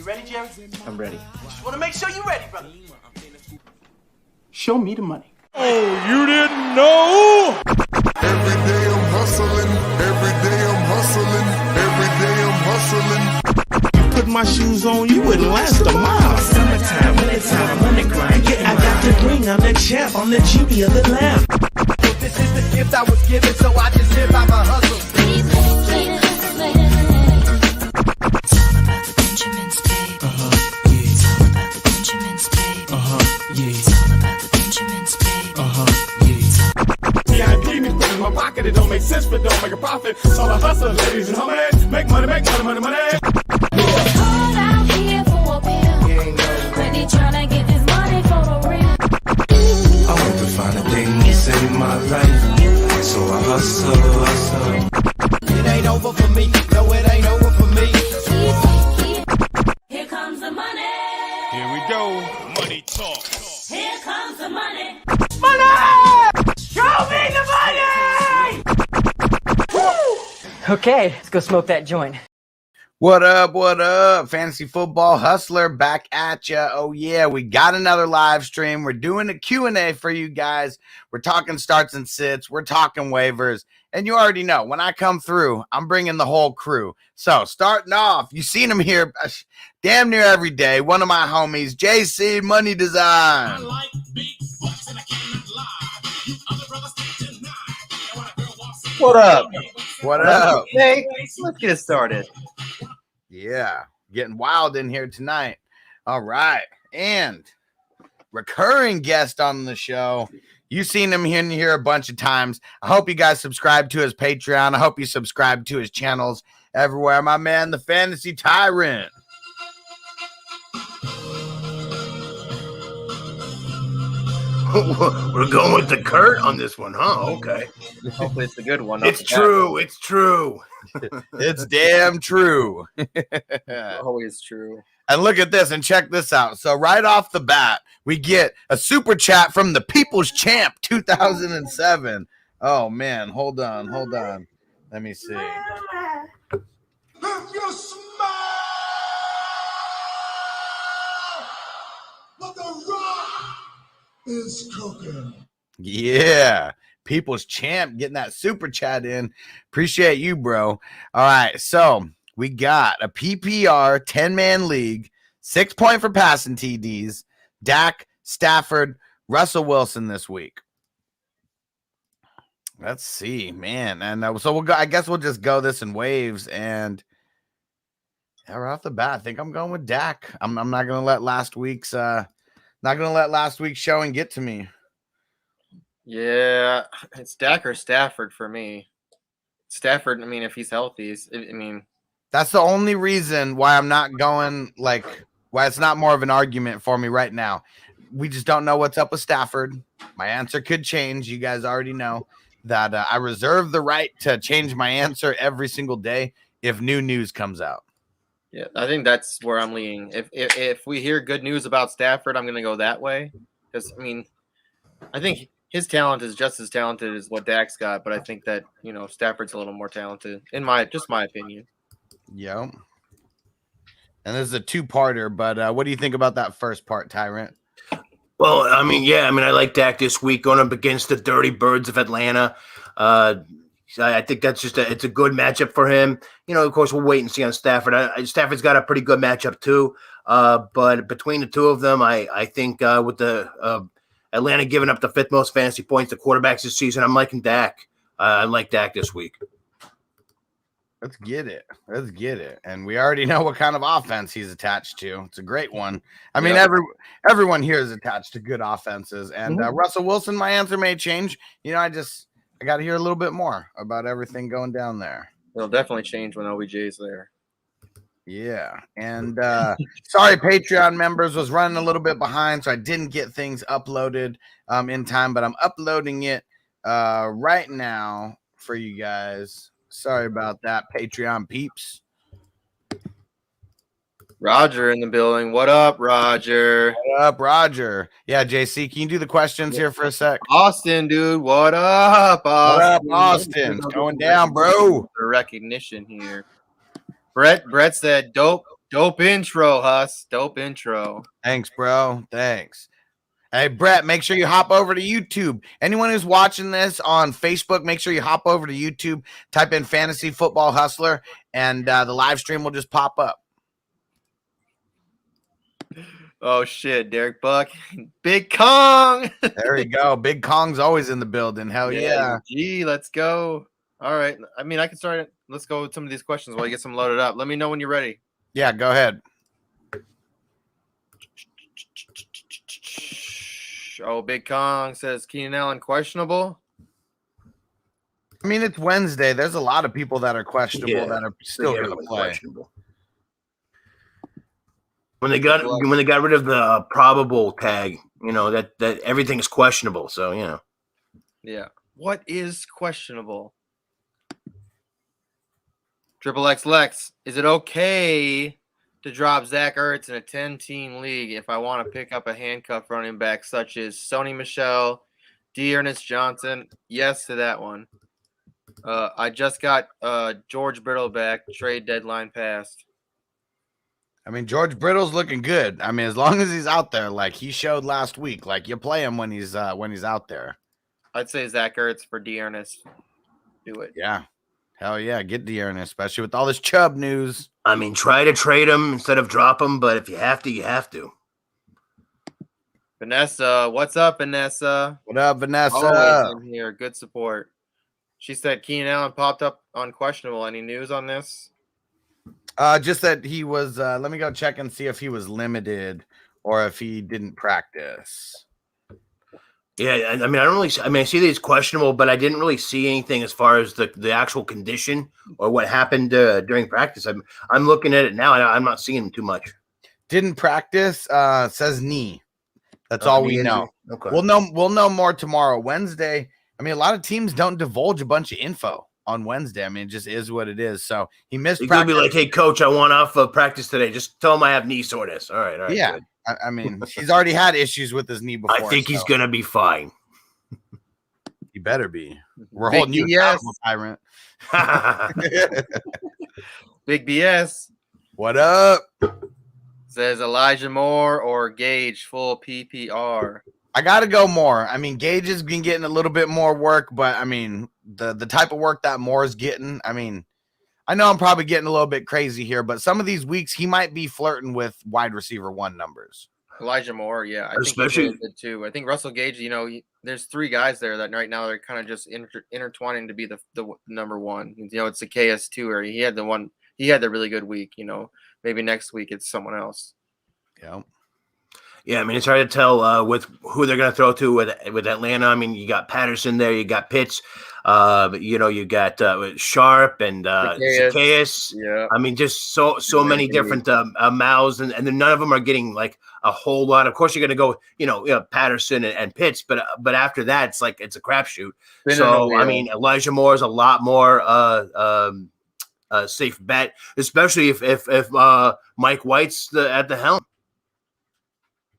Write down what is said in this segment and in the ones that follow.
ready, Jerry? I'm ready. Just want to make sure you're ready, brother. Show me the money. Oh, you didn't know? Every day I'm hustling. Every day I'm hustling. Every day I'm hustling. You put my shoes on, you wouldn't last a mile. Summertime, wintertime, I'm on the grind. Yeah, I got the ring, I'm the champ, I'm the genie of the lamp. This is the gift I was given, so I just live by my hustle. It's all about the Benjamins, babe. Yeah. It's all about the Benjamins, babe. Yeah. It's all about the Benjamins, babe. Yeah. VIP me put in my pocket, it don't make sense, but don't make a profit. It's all a hustle, ladies and homies. Make money, money. It's hard out here for a pill. Really tryna get this money for the real. I want to find a thing to save my life, so I hustle. It ain't over for me. No, it ain't over for me. Here comes the money. Here we go. Money talk. Here comes the money. Show me the money! Okay, let's go smoke that joint. What up? What up? Fantasy Football Hustler back at ya. Oh yeah, we got another live stream. We're doing a Q&A for you guys. We're talking starts and sits. We're talking waivers. And you already know, when I come through, I'm bringing the whole crew. So starting off, you've seen him here damn near every day. One of my homies, JC Money Design. I like big bucks and I cannot lie. You other brothers can't deny. What up? What up? Hey, let's get it started. Yeah, getting wild in here tonight. All right. And recurring guest on the show. You've seen him in here a bunch of times. I hope you guys subscribe to his Patreon. I hope you subscribe to his channels everywhere. My man, the Fantasy Tyrant. We're going with the Kurt on this one, huh? Okay. Hopefully it's a good one. It's true. It's true. It's damn true. Always true. And look at this and check this out. So right off the bat, we get a super chat from the People's Champ 2007. Oh, man. Hold on. Let me see. If you smile, but the rock is cooking. Yeah. People's Champ getting that super chat in. Appreciate you, bro. All right. So we got a PPR 10-man league, 6 point for passing TDs, Dak, Stafford, Russell Wilson this week. Let's see, man. And so we'll go. I guess we'll just go this in waves. And right off the bat, I think I'm going with Dak. I'm not gonna let last week's showing get to me. Yeah, it's Dak or Stafford for me. Stafford, I mean, if he's healthy, That's the only reason why I'm not going, why it's not more of an argument for me right now. We just don't know what's up with Stafford. My answer could change. You guys already know that I reserve the right to change my answer every single day if new news comes out. yeah, I think that's where I'm leaning. If we hear good news about Stafford, I'm going to go that way. Because, I think his talent is just as talented as what Dak's got, but I think that, Stafford's a little more talented, in my opinion. Yep. And this is a two-parter, but what do you think about that first part, Tyrant? Well, I like Dak this week going up against the Dirty Birds of Atlanta. I think that's it's a good matchup for him. Of course, we'll wait and see on Stafford. Stafford's got a pretty good matchup too. But between the two of them, I think with the Atlanta giving up the fifth most fantasy points to quarterbacks this season, I'm liking Dak. I like Dak this week. Let's get it. And we already know what kind of offense he's attached to. It's a great one. Everyone here is attached to good offenses. And Russell Wilson, my answer may change. I got to hear a little bit more about everything going down there. It'll definitely change when OBJ's there. Yeah. And sorry, Patreon members, was running a little bit behind, so I didn't get things uploaded in time, but I'm uploading it right now for you guys. Sorry about that, Patreon peeps. Roger in the building. What up, Roger? What up, Roger? Yeah, JC, can you do the questions here for a sec? Austin, dude. What up, Austin? What up, Austin? It's going down, bro. The recognition here. Brett said, dope Dope intro, Huss. Dope intro. Thanks, bro. Thanks. Hey, Brett, make sure you hop over to YouTube. Anyone who's watching this on Facebook, make sure you hop over to YouTube, type in Fantasy Football Hustler, and the live stream will just pop up. Oh shit, Derek Buck, Big Kong. There you go. Big Kong's always in the building. Hell yeah. Gee, let's go. All right. I mean, I can start it. Let's go with some of these questions while you get some loaded up. Let me know when you're ready. Yeah, go ahead. Oh, Big Kong says Keenan Allen questionable. I mean, it's Wednesday. There's a lot of people that are questionable that are still going to play. When they got rid of the probable tag, that everything is questionable. So Yeah. What is questionable? Triple X Lex, is it okay to drop Zach Ertz in a 10-team league if I want to pick up a handcuff running back such as Sony Michel, Ernest Johnson? Yes to that one. I just got George Brittle back. Trade deadline passed. I mean, George Brittle's looking good. I mean, as long as he's out there, like he showed last week, like you play him when he's out there. I'd say Zach Ertz for Ernest. Do it. Yeah. Hell yeah, get Ernest, especially with all this Chubb news. I mean, try to trade him instead of drop him, but if you have to, you have to. Vanessa, what's up, Vanessa? What up, Vanessa? Always in here, good support. She said Keenan Allen popped up on questionable. Any news on this? Just that he was. Let me go check and see if he was limited or if he didn't practice. Yeah, I mean, I see that he's questionable, but I didn't really see anything as far as the actual condition or what happened during practice. I'm looking at it now, and I'm not seeing him too much. Didn't practice. Says knee. That's all we know. Okay. We'll know more tomorrow. Wednesday. I mean, a lot of teams don't divulge a bunch of info on Wednesday. I mean, it just is what it is. So he missed He's practice. gonna be like, "Hey, coach, I want off of practice today. Just tell him I have knee soreness." All right. Yeah. Good. I mean, he's already had issues with his knee before. I think he's gonna be fine. He better be. We're Big holding you BS. accountable, Tyrant. Big BS What up? says Elijah Moore or Gage full PPR. I got to go more. I mean, Gage has been getting a little bit more work, but I mean, the type of work that Moore is getting, I mean, I know I'm probably getting a little bit crazy here, but some of these weeks he might be flirting with wide receiver 1 numbers. Elijah Moore, yeah, I think Especially- he really did too. I think Russell Gage, there's 3 guys there that right now they're kind of just intertwining to be the number 1. It's the KS2 area. He had the really good week. Maybe next week it's someone else. Yeah. Yeah, I mean, it's hard to tell with who they're going to throw to with Atlanta. I mean, you got Patterson there, you got Pitts, but you got Sharp and Zacchaeus. Yeah. I mean, just so many different mouths, and then none of them are getting like a whole lot. Of course, you're going to go, Patterson and Pitts, but after that, it's a crapshoot. So I mean, Elijah Moore is a lot more safe bet, especially if Mike White's at the helm.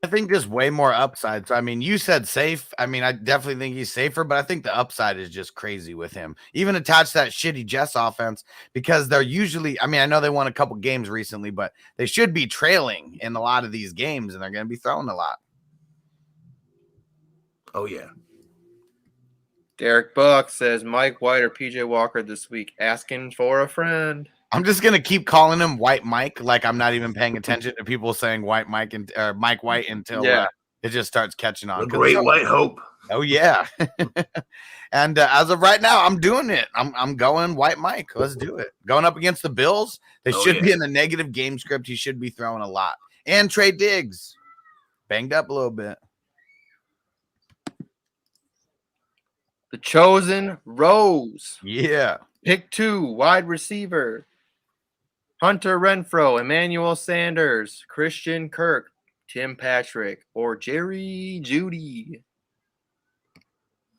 I think just way more upside. So, I mean, you said safe. I mean, I definitely think he's safer, but I think the upside is just crazy with him. Even attached to that shitty Jets offense because they're usually, I mean, I know they won a couple games recently, but they should be trailing in a lot of these games and they're going to be throwing a lot. Oh, yeah. Derek Buck says Mike White or PJ Walker this week, asking for a friend. I'm just going to keep calling him White Mike. Like I'm not even paying attention to people saying White Mike and Mike White until it just starts catching on. The great white hope. Oh yeah. And as of right now, I'm doing it. I'm going White Mike. Let's do it. Going up against the Bills. They should be in the negative game script. He should be throwing a lot. And Trey Diggs banged up a little bit. The Chosen Rose. Yeah. Pick 2, wide receiver. Hunter Renfrow, Emmanuel Sanders, Christian Kirk, Tim Patrick, or Jerry Judy.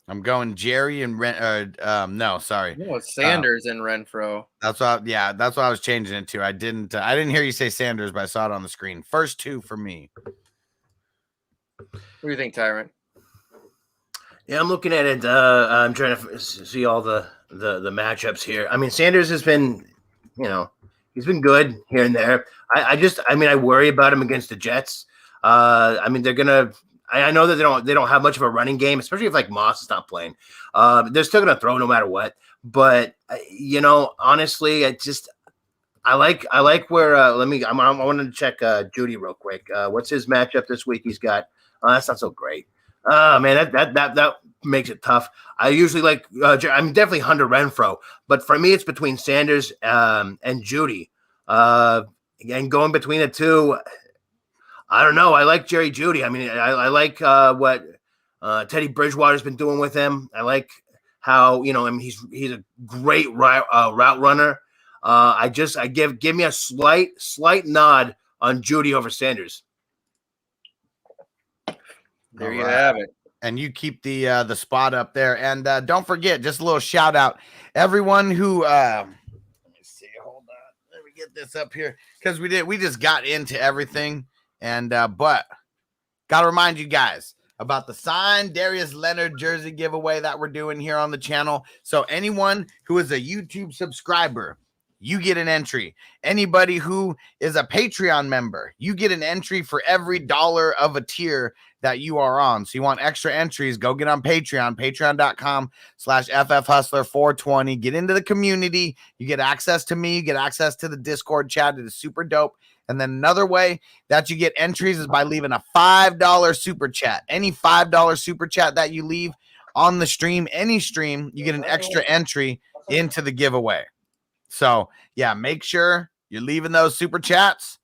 I'm going Jerry and no, sorry. No, it's Sanders and Renfrow. That's what I was changing it to. I didn't hear you say Sanders, but I saw it on the screen. First 2 for me. What do you think, Tyrant? Yeah, I'm looking at it. I'm trying to see all the matchups here. I mean, Sanders has been, He's been good here and there. I worry about him against the Jets. I mean, they're gonna. I know that they don't have much of a running game, especially if like Moss is not playing. They're still gonna throw no matter what. But honestly, I like where. I wanted to check Judy real quick. What's his matchup this week? He's got. That's not so great. Man, that makes it tough. I usually like. I'm definitely Hunter Renfro, but for me, it's between Sanders and Judy. And going between the two. I don't know. I like Jerry Jeudy. I mean, I like what Teddy Bridgewater's been doing with him. I like how he's a great route runner. Give me a slight nod on Jeudy over Sanders. There you have it. And you keep the spot up there. And don't forget, just a little shout out, everyone who let me see. Hold on, let me get this up here because we just got into everything. And but gotta remind you guys about the signed Darius Leonard jersey giveaway that we're doing here on the channel. So anyone who is a YouTube subscriber, you get an entry. Anybody who is a Patreon member, you get an entry for every dollar of a tier that you are on. So you want extra entries, go get on Patreon, patreon.com/FFHustler420. Get into the community. You get access to me. You get access to the Discord chat. It is super dope. And then another way that you get entries is by leaving a $5 super chat. Any $5 super chat that you leave on the stream, any stream, you get an extra entry into the giveaway. So, yeah, make sure you're leaving those super chats.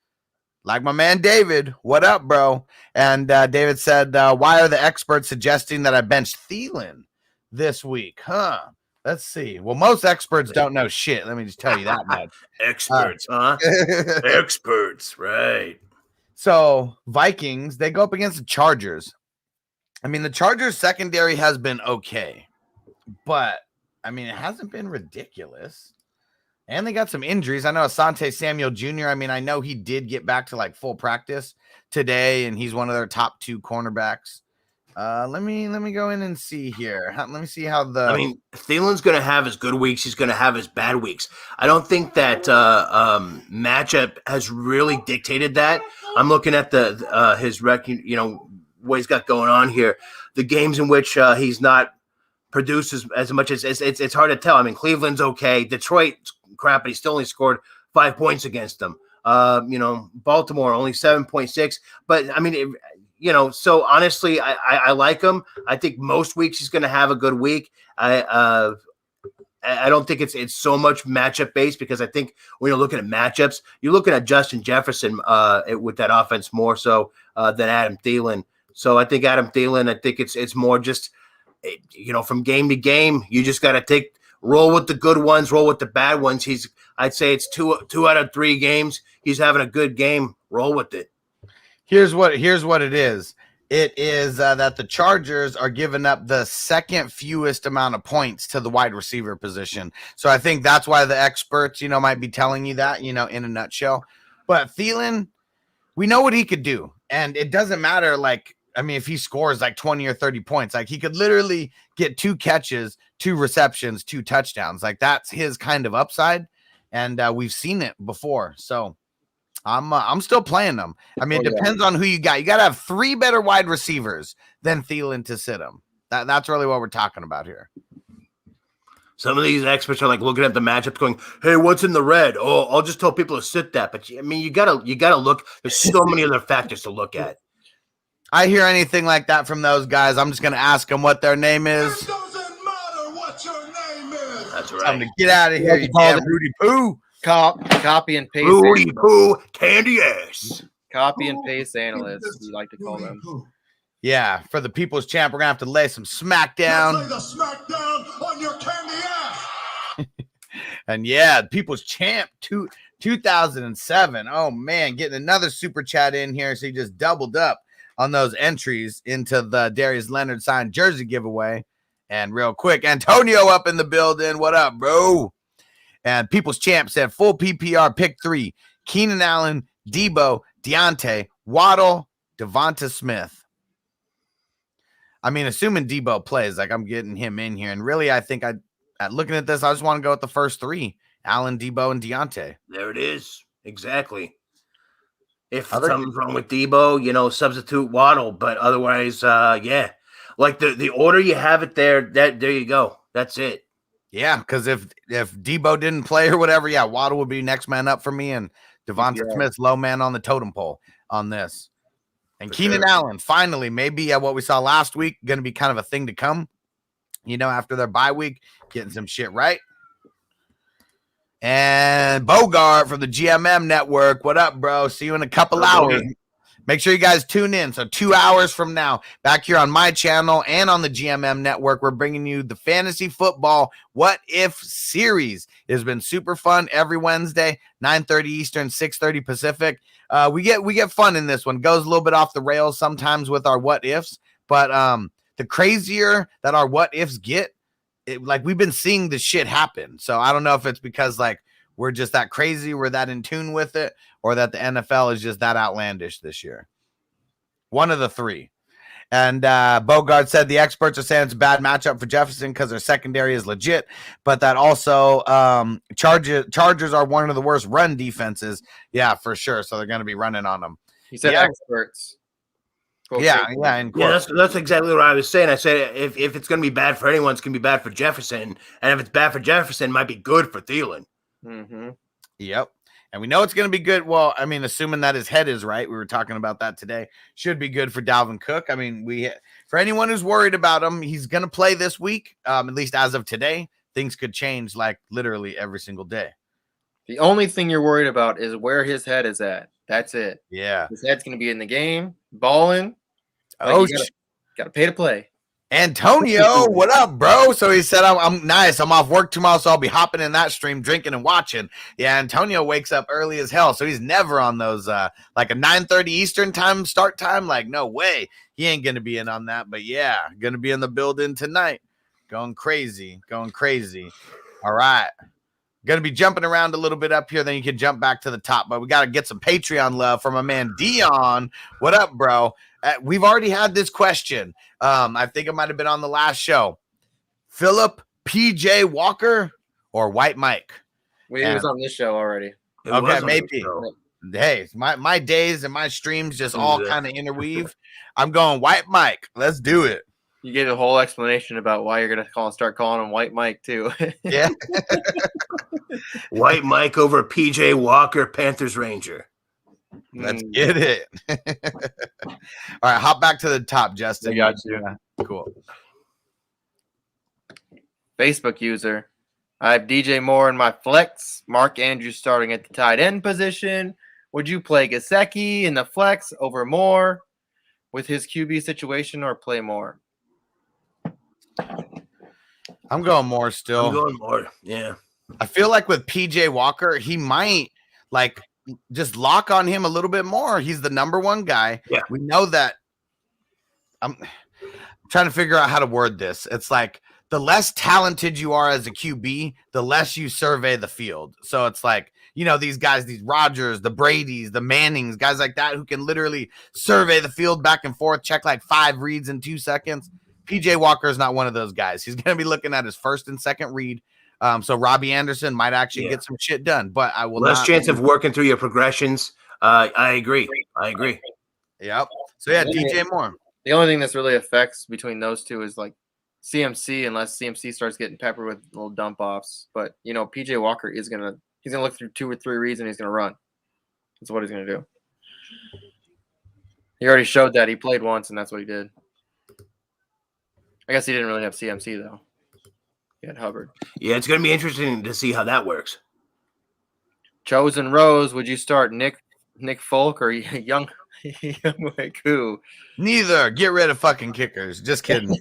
Like my man David, what up, bro? And David said, why are the experts suggesting that I bench Thielen this week? Huh? Let's see. Well, most experts don't know shit. Let me just tell you that much. Experts, huh? Experts, right. So, Vikings, they go up against the Chargers. I mean, the Chargers secondary has been okay, but, I mean, it hasn't been ridiculous. And they got some injuries. I know Asante Samuel Jr., I mean, I know he did get back to, like, full practice today, and he's one of their top 2 cornerbacks. Let me go in and see here. Let me see how Thielen's going to have his good weeks. He's going to have his bad weeks. I don't think that matchup has really dictated that. I'm looking at his record, what he's got going on here. The games in which he's not produced as much as it's hard to tell. I mean, Cleveland's okay. Detroit, crap, but he still only scored 5 points against them. Baltimore only 7.6. But I mean, so honestly, I like him. I think most weeks he's going to have a good week. I don't think it's so much matchup based because I think when you're looking at matchups, you're looking at Justin Jefferson with that offense more so than Adam Thielen. So I think Adam Thielen, I think it's more just from game to game, you just got to roll with the good ones, roll with the bad ones. I'd say it's two out of 3 games. He's having a good game. Roll with it. Here's what it is. It is that the Chargers are giving up the second fewest amount of points to the wide receiver position. So I think that's why the experts, might be telling you that, in a nutshell. But Thielen, we know what he could do. And it doesn't matter, if he scores 20 or 30 points, he could literally get 2 catches, 2 receptions, 2 touchdowns. That's his kind of upside. And we've seen it before. So I'm still playing them. I mean, it depends on who you got. You got to have 3 better wide receivers than Thielen to sit him. That's really what we're talking about here. Some of these experts are looking at the matchup going, hey, what's in the red? Oh, I'll just tell people to sit that. But I mean, you gotta look. There's so many other factors to look at. I hear anything like that from those guys, I'm just going to ask them what their name is. It doesn't matter what your name is. That's Tell right. them to get out of here, you damn Rudy Poo. Copy and paste. Rudy Poo, candy ass. Copy and paste analysts, we like to call them. Yeah, for the People's Champ, we're going to have to lay some smackdown. Lay the smackdown on your candy ass. And yeah, People's Champ 2007. Oh, man, getting another super chat in here. So he just doubled up on those entries into the Darius Leonard signed jersey giveaway. And real quick, Antonio up in the building. What up, bro? And People's Champ said full PPR pick 3. Keenan Allen, Debo, Deontay, Waddle, Devonta Smith. I mean, assuming Debo plays, I'm getting him in here. And really, I think looking at this, I just want to go with the first 3. Allen, Debo, and Deontay. There it is. Exactly. If Other- something's wrong with Debo, substitute Waddle. But otherwise, yeah. Like the order you have it there, there you go. That's it. Yeah, because if Debo didn't play or whatever, yeah, Waddle would be next man up for me, and Devonta Smith's low man on the totem pole on this. And Keenan Allen, finally, maybe what we saw last week, going to be kind of a thing to come, after their bye week, getting some shit right. And Bogart from the GMM Network. What up, bro? See you in a couple hours. Make sure you guys tune in. So 2 hours from now, back here on my channel and on the GMM Network, we're bringing you the Fantasy Football What If series. It has been super fun every Wednesday, 9:30 Eastern, 6:30 Pacific. We get fun in this one. Goes a little bit off the rails sometimes with our what ifs, but the crazier that our what ifs get, we've been seeing this shit happen. So I don't know if it's because we're just that crazy, we're that in tune with it, or that the NFL is just that outlandish this year. One of the three. And Bogart said the experts are saying it's a bad matchup for Jefferson because their secondary is legit, but that also Chargers are one of the worst run defenses. Yeah, for sure. So they're going to be running on them. He said experts. Yeah. That's exactly what I was saying. I said if it's going to be bad for anyone, it's going to be bad for Jefferson. And if it's bad for Jefferson, it might be good for Thielen. Mm-hmm. Yep. And we know it's going to be good. Well, I mean, assuming that his head is right, we were talking about that today, should be good for Dalvin Cook. I mean, for anyone who's worried about him, he's going to play this week, at least as of today. Things could change literally every single day. The only thing you're worried about is where his head is at. That's it. Yeah. His head's going to be in the game, balling. Oh, got to pay to play. Antonio, what up, bro? So he said, I'm nice. I'm off work tomorrow, so I'll be hopping in that stream, drinking and watching. Yeah, Antonio wakes up early as hell, so he's never on those, a 9:30 Eastern time start time. No way. He ain't going to be in on that, but yeah, going to be in the building tonight. Going crazy. All right. Going to be jumping around a little bit up here, then you can jump back to the top, but we got to get some Patreon love from my man Dion. What up, bro? We've already had this question. I think it might have been on the last show. Philip PJ Walker or White Mike? He was on this show already. Okay, maybe. Hey, my days and my streams just all kind of interweave. I'm going White Mike. Let's do it. You gave a whole explanation about why you're going to start calling him White Mike, too. Yeah. White Mike over PJ Walker, Panthers Ranger. Let's get it. All right, hop back to the top, Justin. I got you. Cool. Facebook user. I have DJ Moore in my flex. Mark Andrews starting at the tight end position. Would you play Gesicki in the flex over Moore with his QB situation, or play Moore? I'm going Moore still. I'm going Moore. Yeah. I feel like with PJ Walker, he might just lock on him a little bit more. He's the number one guy. Yeah. We know that. I'm trying to figure out how to word this. It's the less talented you are as a QB, the less you survey the field. So it's these guys, these Rodgers, the Bradys, the Mannings, guys like that who can literally survey the field back and forth, check 5 reads in 2 seconds. PJ Walker is not one of those guys. He's going to be looking at his first and second read. So Robbie Anderson might actually get some shit done, but I will less chance of working through your progressions. I agree. Yep. So yeah, DJ Moore. The only thing that's really affects between those two is CMC, unless CMC starts getting peppered with little dump offs. But PJ Walker he's gonna look through 2 or 3 reads and he's gonna run. That's what he's gonna do. He already showed that. He played once and that's what he did. I guess he didn't really have CMC though. He had Hubbard. Yeah, it's going to be interesting to see how that works. Chosen Rose, would you start Nick Folk or Young Koo? Neither. Get rid of fucking kickers. Just kidding.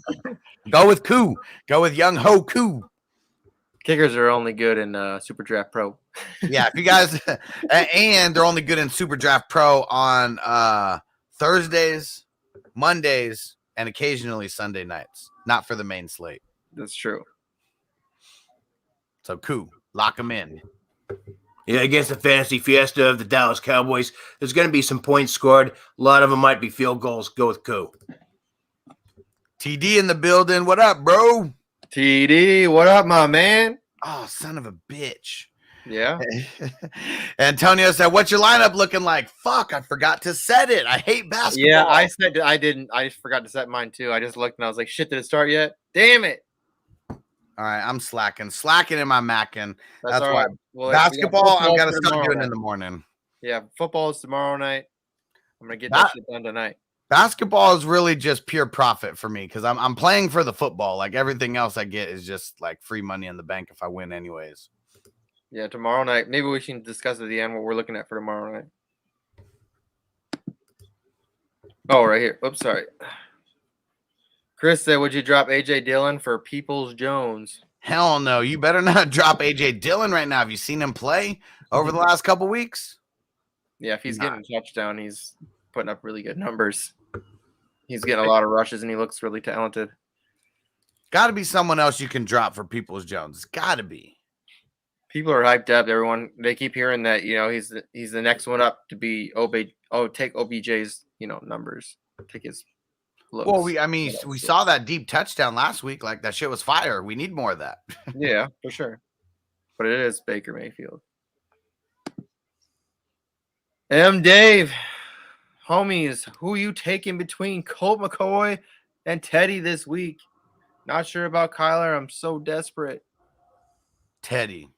Go with Koo. Go with Young Ho Koo. Kickers are only good in Super Draft Pro. Yeah, if you guys, and they're only good in Super Draft Pro on Thursdays, Mondays, and occasionally Sunday nights. Not for the main slate. That's true. So Koo, lock them in. Yeah, against the fantasy fiesta of the Dallas Cowboys, there's going to be some points scored. A lot of them might be field goals. Go with Koo. TD in the building. What up, bro? TD, what up, my man? Oh, son of a bitch. Yeah. Antonio said, "What's your lineup looking like?" Fuck, I forgot to set it. I hate basketball. Yeah, I said I didn't. I forgot to set mine too. I just looked and I was like, shit, did it start yet? Damn it. All right, I'm slacking in my macking. That's all why right. Well, basketball, I'm gonna for start tomorrow doing night. in the morning. Yeah, football is tomorrow night. I'm gonna get that shit done tonight. Basketball is really just pure profit for me because I'm playing for the football. Like everything else I get is just like free money in the bank if I win, anyways. Yeah, tomorrow night. Maybe we can discuss at the end what we're looking at for tomorrow night. Oh, right here. Oops, sorry. Chris said, "Would you drop AJ Dillon for Peoples Jones?" Hell no! You better not drop AJ Dillon right now. Have you seen him play over the last couple weeks? Yeah, if he's getting a touchdown, he's putting up really good numbers. He's getting a lot of rushes, and he looks really talented. Got to be someone else you can drop for Peoples Jones. It's got to be. People are hyped up. Everyone, they keep hearing that he's the next one up to be take OBJ's numbers, take his looks. Well, we saw that deep touchdown last week. Like that shit was fire. We need more of that. Yeah, for sure. But it is Baker Mayfield. Dave, homies, who you taking between Colt McCoy and Teddy this week? Not sure about Kyler. I'm so desperate. Teddy.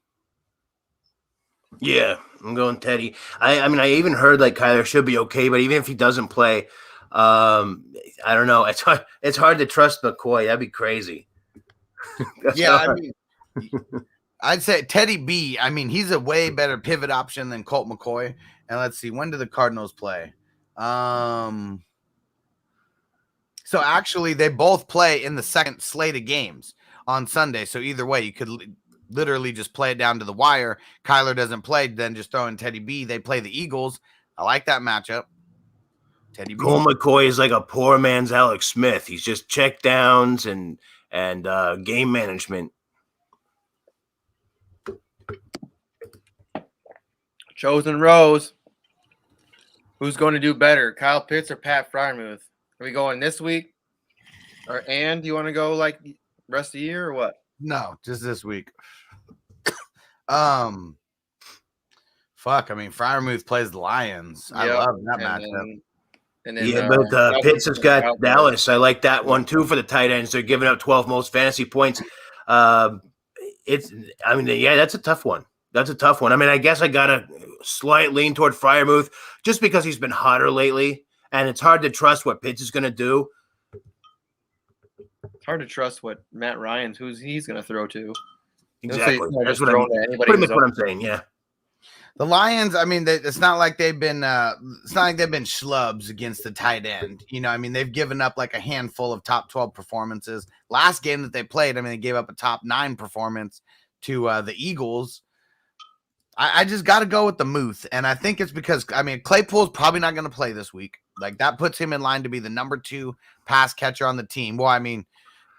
Yeah, I'm going Teddy. I mean, I even heard like Kyler should be okay, but even if he doesn't play, I don't know. It's hard to trust McCoy. That'd be crazy. Yeah, I'd say Teddy B. I mean, he's a way better pivot option than Colt McCoy. And let's see, when do the Cardinals play? So actually, they both play in the second slate of games on Sunday. So either way, you could literally just play it down to the wire. Kyler doesn't play, then just throw in Teddy B. They play the Eagles. I like that matchup. Teddy B. Cole McCoy is like a poor man's Alex Smith. He's just check downs and game management. Chosen Rose. Who's going to do better, Kyle Pitts or Pat Fryermuth? Are we going this week? Do you want to go like rest of the year or what? No, just this week. Fuck. I mean, Fryermuth plays the Lions. I love that matchup. But Pitts has got Dallas. I like that one too for the tight ends. They're giving up 12 most fantasy points. That's a tough one. That's a tough one. I mean, I guess I got a slight lean toward Fryermuth just because he's been hotter lately, and it's hard to trust what Pitts is going to do. It's hard to trust what Matt Ryan's he's going to throw to. Exactly. That's what I'm saying. Yeah. The Lions, I mean, it's not like they've been schlubs against the tight end. I mean, they've given up like a handful of top 12 performances. Last game that they played, I mean, they gave up a top 9 performance to the Eagles. I just got to go with the Muth, and I think it's because, I mean, Claypool's probably not going to play this week. Like, that puts him in line to be the number 2 pass catcher on the team. Well, I mean,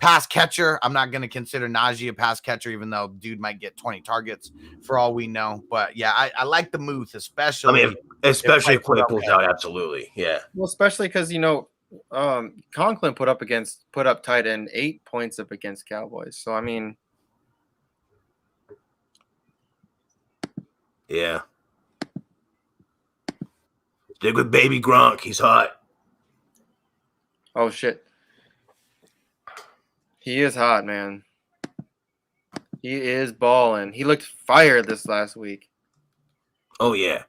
pass catcher, I'm not going to consider Najee a pass catcher, even though dude might get 20 targets for all we know. But, yeah, I like the Muth, especially. I mean, especially if Claypool's out, absolutely. Yeah. Well, especially because, Conklin put up tight end 8 points up against Cowboys. So, I mean. Yeah. Stick with baby Gronk. He's hot. Oh, shit. He is hot, man. He is balling. He looked fire this last week. Oh, yeah.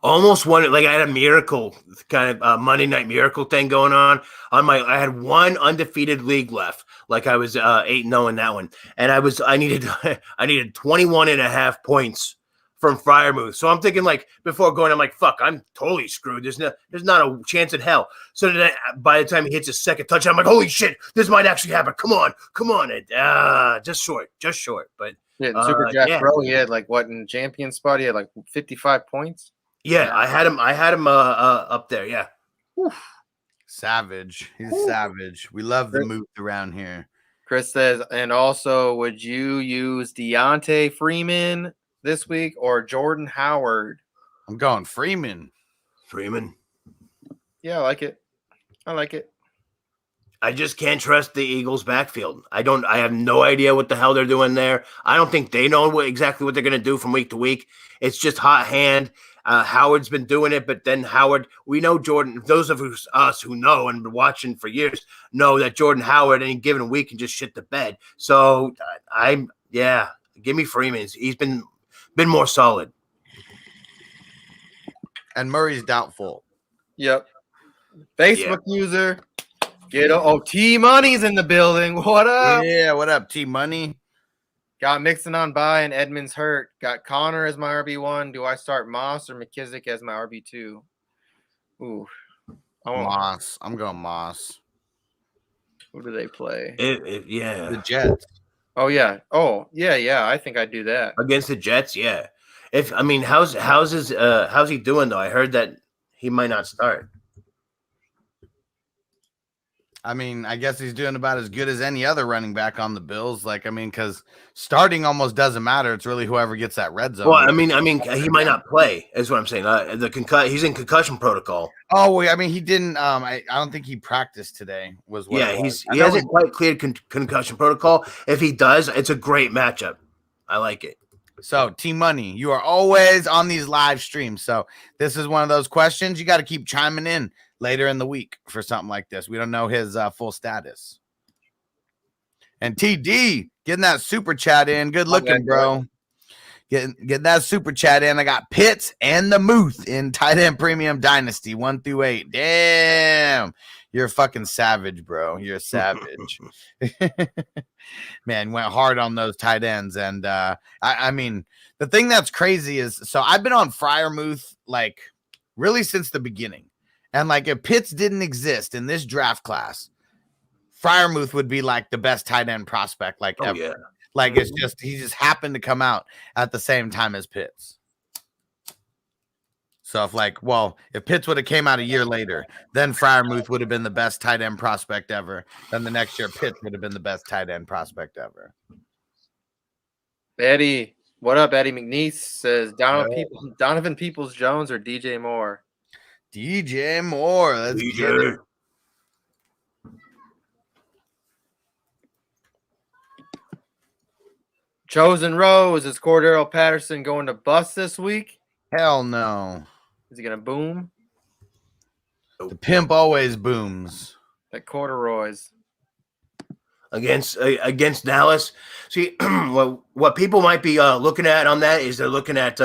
Almost won. Like I had a miracle kind of Monday Night Miracle thing going on I had one undefeated league left. Like I was 8-0 in that one. And I needed 21 and a half points from Fryermuth. So I'm thinking like before going, I'm like, fuck, I'm totally screwed. There's not a chance in hell. So then by the time he hits his second touchdown, I'm like, holy shit, this might actually happen. Come on. And just short. But yeah, Super Jack Pro, he had like what in champion spot? He had like 55 points. Yeah, I had him up there. Yeah. Whew. Savage. He's savage. We love the move around here. Chris says, and also, would you use Deontay Freeman this week or Jordan Howard? I'm going Freeman. Freeman. Yeah, I like it. I just can't trust the Eagles' backfield. I have no idea what the hell they're doing there. I don't think they know exactly what they're going to do from week to week. It's just hot hand. Howard's been doing it, but then Howard, we know Jordan. Those of us who know and been watching for years know that Jordan Howard any given week can just shit the bed. So give me Freeman. He's been more solid. And Murray's doubtful. Yep. Facebook user. T Money's in the building. What up? Yeah, what up, T Money? Got Mixon on bye and Edmonds hurt. Got Connor as my RB1. Do I start Moss or McKissick as my RB2? Ooh. Moss. I'm going Moss. Who do they play? The Jets. Oh yeah. I think I'd do that. Against the Jets, yeah. How's he doing though? I heard that he might not start. I mean, I guess he's doing about as good as any other running back on the Bills. Because starting almost doesn't matter. It's really whoever gets that red zone. Well, he might not play, is what I'm saying. He's in concussion protocol. Oh, he didn't. I don't think he practiced today. He hasn't quite cleared concussion protocol. If he does, it's a great matchup. I like it. So, Team Money, you are always on these live streams. So, this is one of those questions you got to keep chiming in later in the week for something like this. We don't know his full status. And TD getting that super chat in. Good looking, bro. Getting that super chat in. I got Pitts and the Muth in Tight End Premium Dynasty 1 through 8. Damn. You're a fucking savage, bro. You're a savage. Man, went hard on those tight ends. And the thing that's crazy is, so I've been on Freiermuth really since the beginning. And if Pitts didn't exist in this draft class, Freiermuth would be the best tight end prospect ever. Yeah. It's just he just happened to come out at the same time as Pitts. So if Pitts would have came out a year later, then Freiermuth would have been the best tight end prospect ever. Then the next year, Pitts would have been the best tight end prospect ever. Eddie, what up? Eddie McNeese says Donovan Peoples-Jones or DJ Moore. DJ Moore. Let's get it. Chosen Rose, is Cordero Patterson going to bust this week? Hell no. Is he going to boom? The pimp always booms. Like corduroys. Against Dallas. See, what people might be looking at on that is they're looking at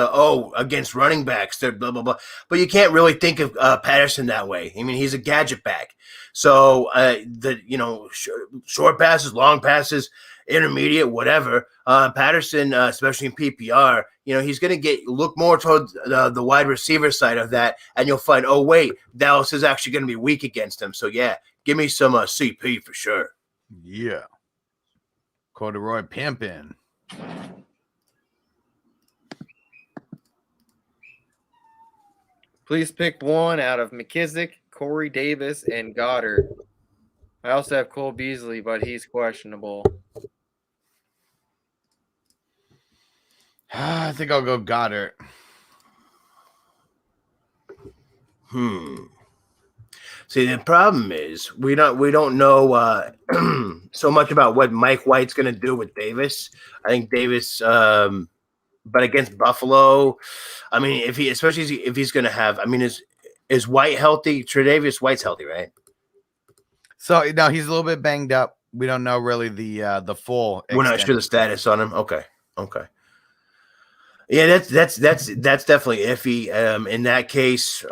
against running backs, they're blah blah blah. But you can't really think of Patterson that way. He's a gadget back. So short passes, long passes, intermediate, whatever. Patterson, especially in PPR, he's going to look more towards the wide receiver side of that, and you'll find, oh wait, Dallas is actually going to be weak against him. So yeah, give me some CP for sure. Yeah. Corduroy pimping. Please pick one out of McKissick, Corey Davis, and Goddard. I also have Cole Beasley, but he's questionable. I think I'll go Goddard. See, the problem is we don't know so much about what Mike White's going to do with Davis. I think Davis, but against Buffalo, if he's going to have, is White healthy? Tre'Davious White's healthy, right? So no, he's a little bit banged up. We don't know really the full. We're not sure the status on him. Okay. Yeah, that's definitely iffy. In that case,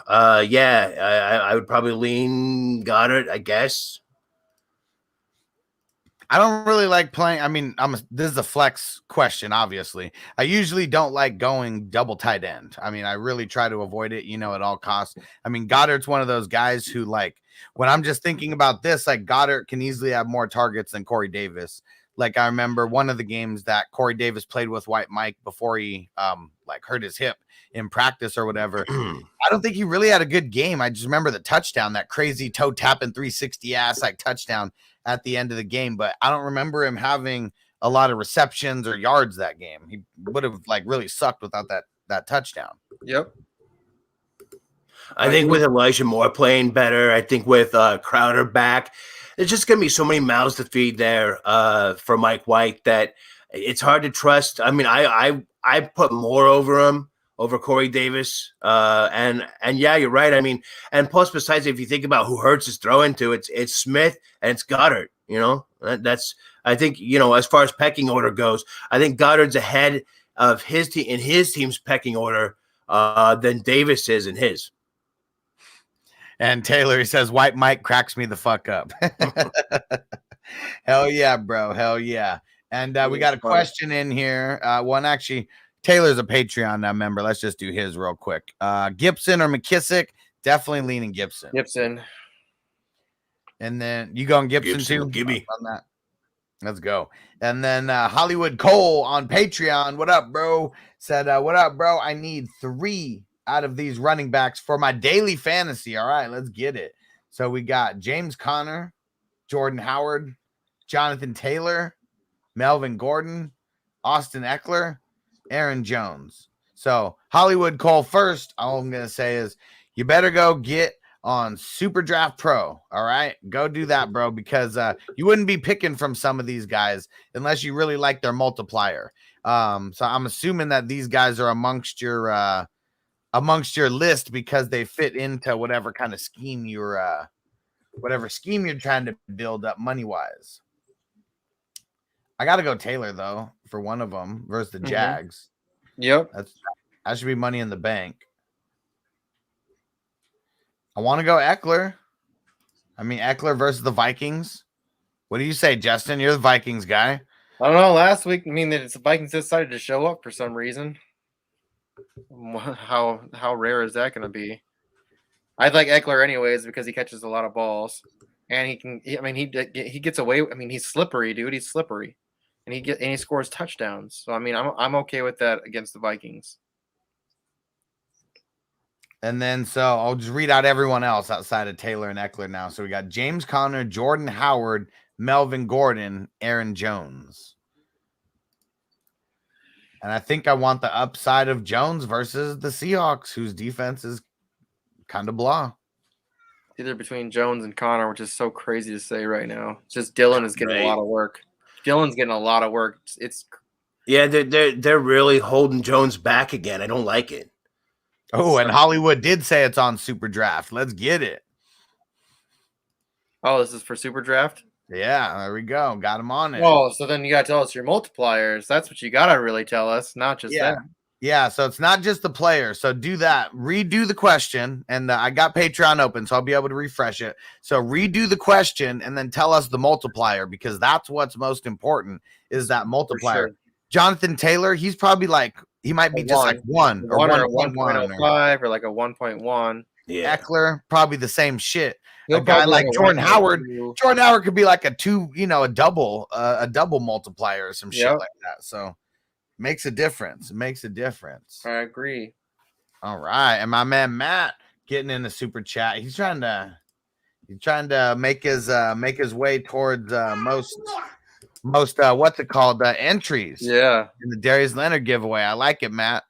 I would probably lean Goddard, I guess. I don't really like playing. This is a flex question, obviously. I usually don't like going double tight end. I really try to avoid it, at all costs. Goddard's one of those guys who, when I'm just thinking about this, Goddard can easily have more targets than Corey Davis. I remember one of the games that Corey Davis played with White Mike before he hurt his hip in practice or whatever. I don't think he really had a good game. I just remember the touchdown, that crazy toe tapping 360 ass touchdown at the end of the game. But I don't remember him having a lot of receptions or yards that game. He would have really sucked without that touchdown. Yep. I think with Elijah Moore playing better, I think with Crowder back, there's just going to be so many mouths to feed there for Mike White that it's hard to trust. I mean, I put more over Corey Davis. And yeah, you're right. I mean, and plus, besides, if you think about who Hurts is throwing to, it's Smith and it's Goddard. You know, that's, I think, you know, as far as pecking order goes, I think Goddard's ahead of his team in his team's pecking order than Davis is in his. And Taylor, he says, White Mike cracks me the fuck up. Hell yeah, bro. Hell yeah. And we got a question in here. One actually, Taylor's a Patreon member. Let's just do his real quick. Gibson or McKissick? Definitely leaning Gibson. Gibson. And then you going Gibson too? Gibby. On that. Let's go. And then Hollywood Cole on Patreon. What up, bro? Said, what up, bro? I need 3 out of these running backs for my daily fantasy. All right, let's get it. So we got James Conner, Jordan Howard, Jonathan Taylor, Melvin Gordon, Austin Eckler, Aaron Jones. So Hollywood Cole first, all I'm going to say is you better go get on Super Draft Pro. All right, go do that, bro, because you wouldn't be picking from some of these guys unless you really like their multiplier. So I'm assuming that these guys are amongst your list because they fit into whatever kind of scheme you're trying to build up money wise. I got to go Taylor though for one of them versus the Jags. Yep, that should be money in the bank. I want to go Eckler. I mean, Eckler versus the Vikings. What do you say, Justin? You're the Vikings guy. I don't know. Last week, I mean, the Vikings decided to show up for some reason. How rare is that going to be? I like Eckler anyways because he catches a lot of balls, and he gets away. I mean, he's slippery, dude. He's slippery, and he scores touchdowns. So I mean, I'm okay with that against the Vikings. And then, so I'll just read out everyone else outside of Taylor and Eckler now. So we got James Conner, Jordan Howard, Melvin Gordon, Aaron Jones. And I think I want the upside of Jones versus the Seahawks, whose defense is kind of blah. Either between Jones and Connor, which is so crazy to say right now. It's just Dylan is getting a lot of work. Dylan's getting a lot of work. Yeah, they're really holding Jones back again. I don't like it. Oh, and Hollywood did say it's on Super Draft. Let's get it. Oh, this is for Super Draft? Yeah, there we go. Got him on it. Oh, so then you got to tell us your multipliers. That's what you got to really tell us, not just that. Yeah, so it's not just the player. So do that. Redo the question. And I got Patreon open, so I'll be able to refresh it. So redo the question and then tell us the multiplier because that's what's most important is that multiplier. Sure. Jonathan Taylor, he's probably like, he might be just like 1 or 1.05 or like a 1.1. Yeah. Eckler, probably the same shit. A guy like Jordan Howard could be like a double multiplier or some shit like that. So makes a difference. I agree. All right. And my man Matt getting in the super chat. He's trying to make his way towards most what's it called? Entries. Yeah. In the Darius Leonard giveaway. I like it, Matt.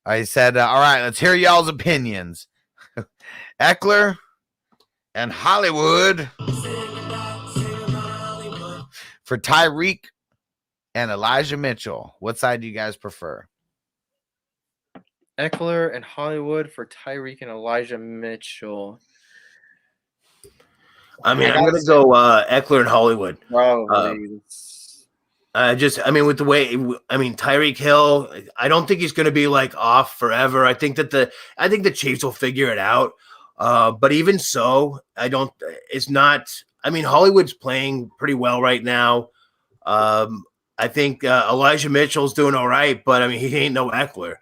I said, all right, let's hear y'all's opinions. Eckler and Hollywood for Tyreek and Elijah Mitchell. What side do you guys prefer? Eckler and Hollywood for Tyreek and Elijah Mitchell. I mean, I'm going to go Eckler and Hollywood. Probably. With the way, Tyreek Hill, I don't think he's going to be like off forever. I think the Chiefs will figure it out. But even so, Hollywood's playing pretty well right now. I think Elijah Mitchell's doing all right, but he ain't no Eckler.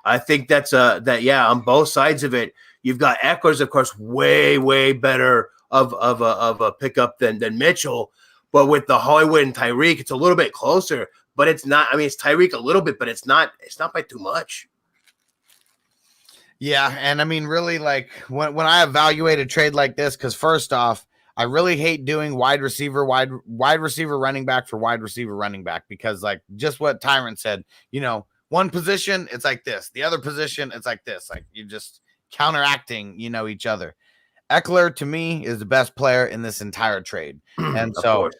I think that's on both sides of it. You've got Eckler's, of course, way, way better of a pickup than Mitchell. But with the Hollywood and Tyreek, it's a little bit closer, but it's not. It's Tyreek a little bit, but it's not by too much. Yeah, and really, like when I evaluate a trade like this, because first off, I really hate doing wide receiver running back for wide receiver running back because, like, just what Tyrant said, one position it's like this, the other position it's like this, like you're just counteracting, each other. Eckler to me is the best player in this entire trade. And Of so course.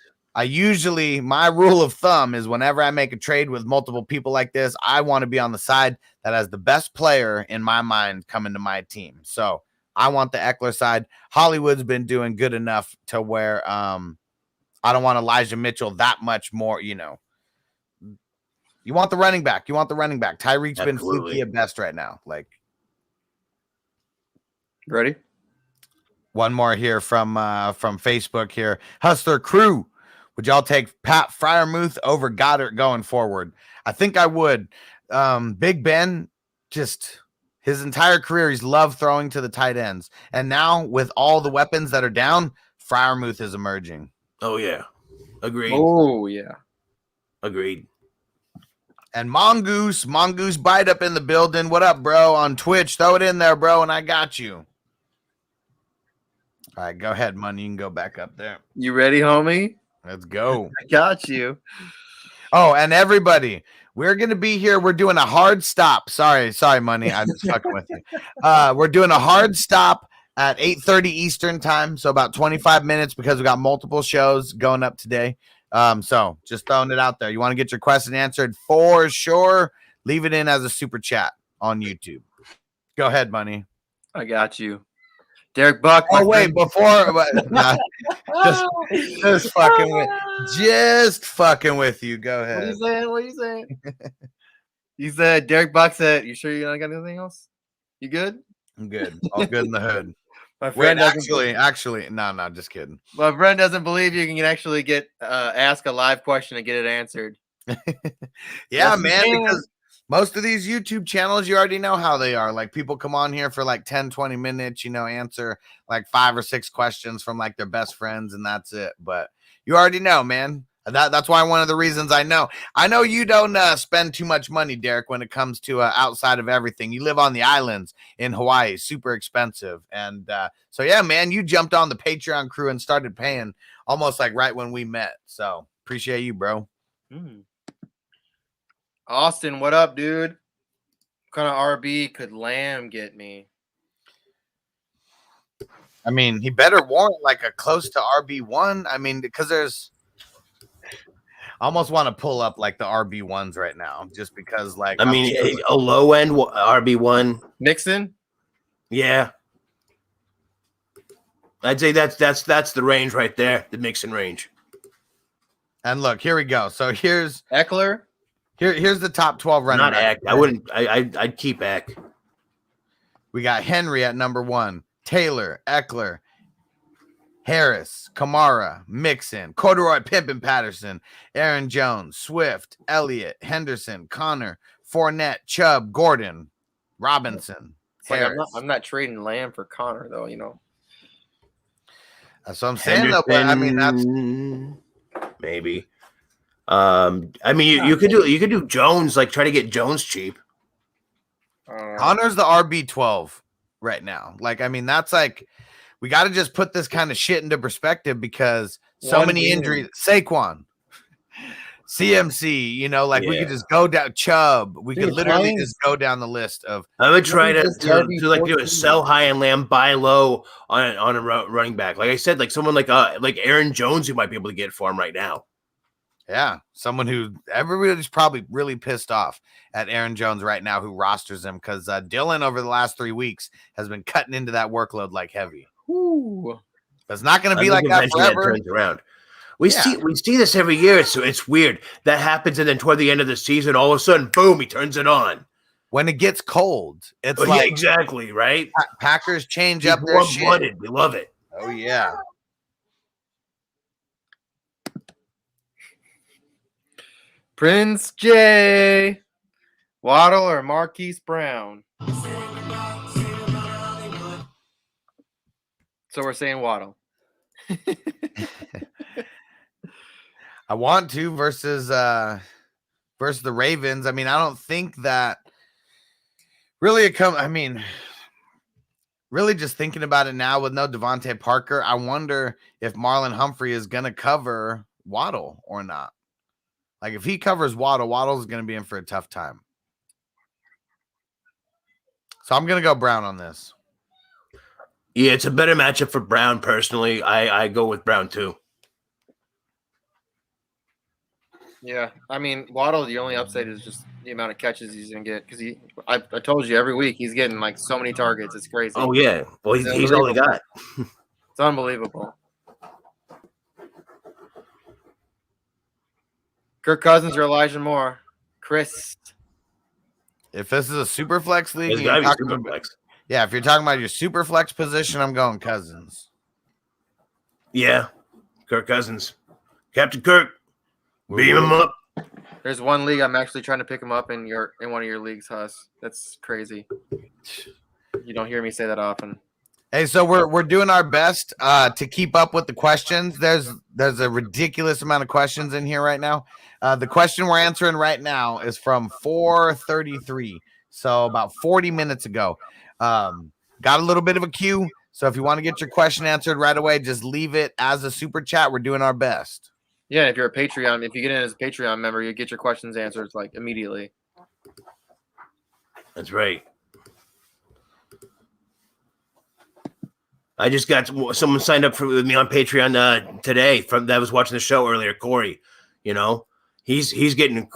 my rule of thumb is whenever I make a trade with multiple people like this, I want to be on the side that has the best player in my mind coming to my team. So I want the Eckler side. Hollywood's been doing good enough to where I don't want Elijah Mitchell that much more, you know. You want the running back. Tyreek's been fluky at best right now. Like, Ready? one more here from Facebook here. Hustler Crew. Would y'all take Pat Freiermuth over Goddard going forward? I think I would. Big Ben, just his entire career, he's loved throwing to the tight ends. And now with all the weapons that are down, Freiermuth is emerging. Oh, yeah. Agreed. Oh, yeah. Agreed. And Mongoose Bite up in the building. What up, bro? On Twitch. Throw it in there, bro, and I got you. All right, go ahead, Money. You can go back up there. You ready, homie? Let's go. I got you. Oh, and everybody, we're going to be here. We're doing a hard stop. Sorry, Money. I'm just fucking with you. We're doing a hard stop at 8:30 Eastern time, so about 25 minutes because we got multiple shows going up today. So just throwing it out there. You want to get your question answered for sure, leave it in as a super chat on YouTube. Go ahead, Money. I got you. Derek Buck. Oh, wait, before just fucking with you. Go ahead. What are you saying? You said Derek Buck said, you sure you don't got anything else? You good? I'm good. All good in the hood. My friend actually, no, just kidding. My friend doesn't believe you can actually get ask a live question and get it answered. Yeah, Yes, man, man. because most of these YouTube channels, you already know how they are. Like, people come on here for like 10, 20 minutes, you know, answer like 5 or 6 questions from like their best friends, and that's it. But you already know, man. That's why one of the reasons I know you don't spend too much money, Derek, when it comes to outside of everything. You live on the islands in Hawaii, super expensive. And so, yeah, man, you jumped on the Patreon crew and started paying almost like right when we met. So appreciate you, bro. Austin, what up, dude? What kind of RB could Lamb get me? I mean, he better warrant like a close to RB1. I mean, because there's, I almost want to pull up like the RB1s right now, just because, like, I mean, a low end RB1. Mixon? Yeah. I'd say that's the range right there, the Mixon range. And look, here we go. So here's Eckler. Here's the top 12 running Not backs. Eck. I wouldn't. I'd keep Eck. We got Henry at number 1, Taylor, Eckler, Harris, Kamara, Mixon, Corduroy, Pimpin, Patterson, Aaron Jones, Swift, Elliott, Henderson, Connor, Fournette, Chubb, Gordon, Robinson. It's like Harris. I'm not trading Lamb for Connor, though, you know. That's what I'm saying, though. But I mean, that's maybe. I mean, you could do Jones, like try to get Jones cheap. Connor's the RB12 right now. Like, I mean, that's like, we got to just put this kind of shit into perspective because so many injuries. Saquon, CMC, you know, like we could just go down Chubb. We could literally just go down the list of. I would try to do a sell high and Lamb, buy low on a running back. Like I said, like someone like Aaron Jones, you might be able to get for him right now. Yeah, someone who everybody's probably really pissed off at Aaron Jones right now who rosters him because Dylan over the last 3 weeks has been cutting into that workload like heavy. Ooh. It's not going to be like that forever. That turns around. We see this every year, so it's weird. That happens, and then toward the end of the season, all of a sudden, boom, he turns it on. When it gets cold, it's like exactly right. Packers change up their shit. Warm-blooded. We love it. Oh yeah. Prince J. Waddle or Marquise Brown? So we're saying Waddle. I want to versus the Ravens. I mean, I don't think that really really just thinking about it now with no Devontae Parker, I wonder if Marlon Humphrey is going to cover Waddle or not. Like, if he covers Waddle's going to be in for a tough time. So I'm going to go Brown on this. Yeah, it's a better matchup for Brown personally. I go with Brown too. Yeah, I mean Waddle. The only upside is just the amount of catches he's gonna get because I told you every week he's getting like so many targets. It's crazy. Oh yeah, well he's all they got. It's unbelievable. Kirk Cousins or Elijah Moore? Chris. If this is a super flex league, It's and gotta you're be talking super about- flex. yeah, if you're talking about your super flex position, I'm going Cousins. Yeah, Kirk Cousins, Captain Kirk, beam him up. There's one league I'm actually trying to pick him up in one of your leagues, Huss. That's crazy. You don't hear me say that often. Hey, so we're doing our best to keep up with the questions. There's a ridiculous amount of questions in here right now. The question we're answering right now is from 4:33, so about 40 minutes ago. Got a little bit of a queue, so if you want to get your question answered right away, just leave it as a super chat. We're doing our best. Yeah, if you're a Patreon, if you get in as a Patreon member, you get your questions answered like immediately. That's right. I just got someone signed up with me on Patreon today that was watching the show earlier. Corey, he's getting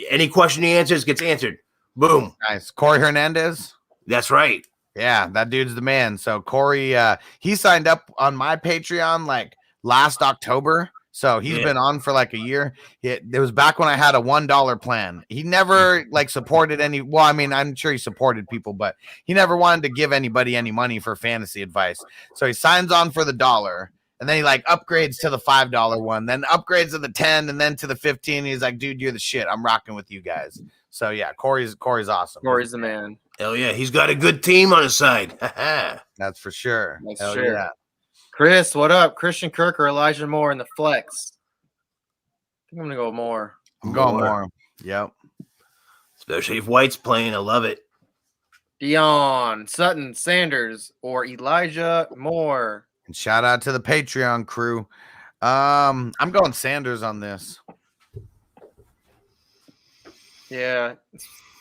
any question he answers gets answered. Boom. Nice. Corey Hernandez. That's right. Yeah, that dude's the man. So Corey, he signed up on my Patreon like last October. So he's been on for like a year. It was back when I had a $1 plan. He never like supported any. Well, I mean, I'm sure he supported people, but he never wanted to give anybody any money for fantasy advice. So he signs on for the $1, and then he like upgrades to the $5 one, then upgrades to the 10, and then to the 15. He's like, dude, you're the shit. I'm rocking with you guys. So yeah, Corey's awesome. Corey's the man. Hell yeah, he's got a good team on his side. That's for sure. That's Hell sure. yeah. Chris, what up? Christian Kirk or Elijah Moore in the flex? I think I'm gonna go Moore. I'm going more. Yep. Especially if White's playing. I love it. Dion, Sutton, Sanders, or Elijah Moore. And shout out to the Patreon crew. I'm going Sanders on this. Yeah.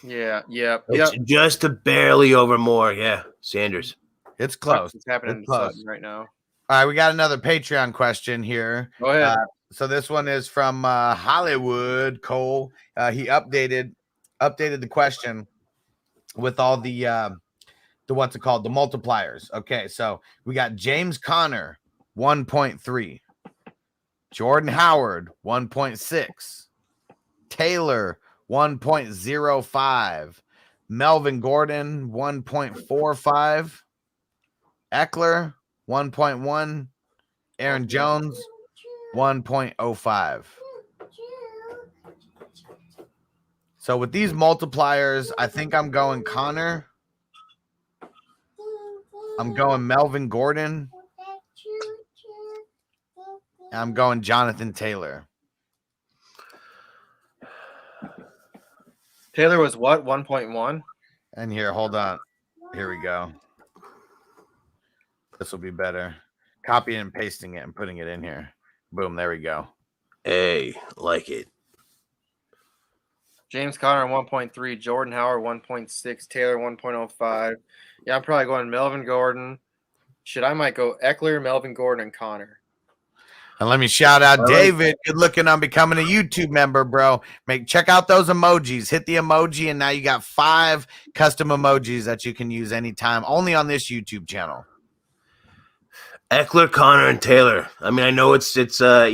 It's just a barely over Moore. Yeah, Sanders. It's close. It's happening in Sutton right now. All right, we got another Patreon question here. Go ahead. So this one is from Hollywood Cole. He updated the question with all the what's it called, the multipliers. Okay, so we got James Conner 1.3, Jordan Howard 1.6, Taylor 1.05, Melvin Gordon 1.45, Eckler 1.1, Aaron Jones 1.05. So with these multipliers, I think I'm going Connor. I'm going Melvin Gordon. And I'm going Jonathan Taylor. Taylor was what? 1.1? And here, hold on. Here we go. This will be better. Copying and pasting it and putting it in here. Boom, there we go. Hey, like it. James Conner 1.3, Jordan Howard 1.6, Taylor 1.05. Yeah, I'm probably going Melvin Gordon. Shit, I might go Eckler, Melvin Gordon, and Connor. And let me shout out David. Good looking on becoming a YouTube member, bro. Check out those emojis. Hit the emoji, and now you got 5 custom emojis that you can use anytime, only on this YouTube channel. Eckler, Connor, and Taylor. I mean, I know it's you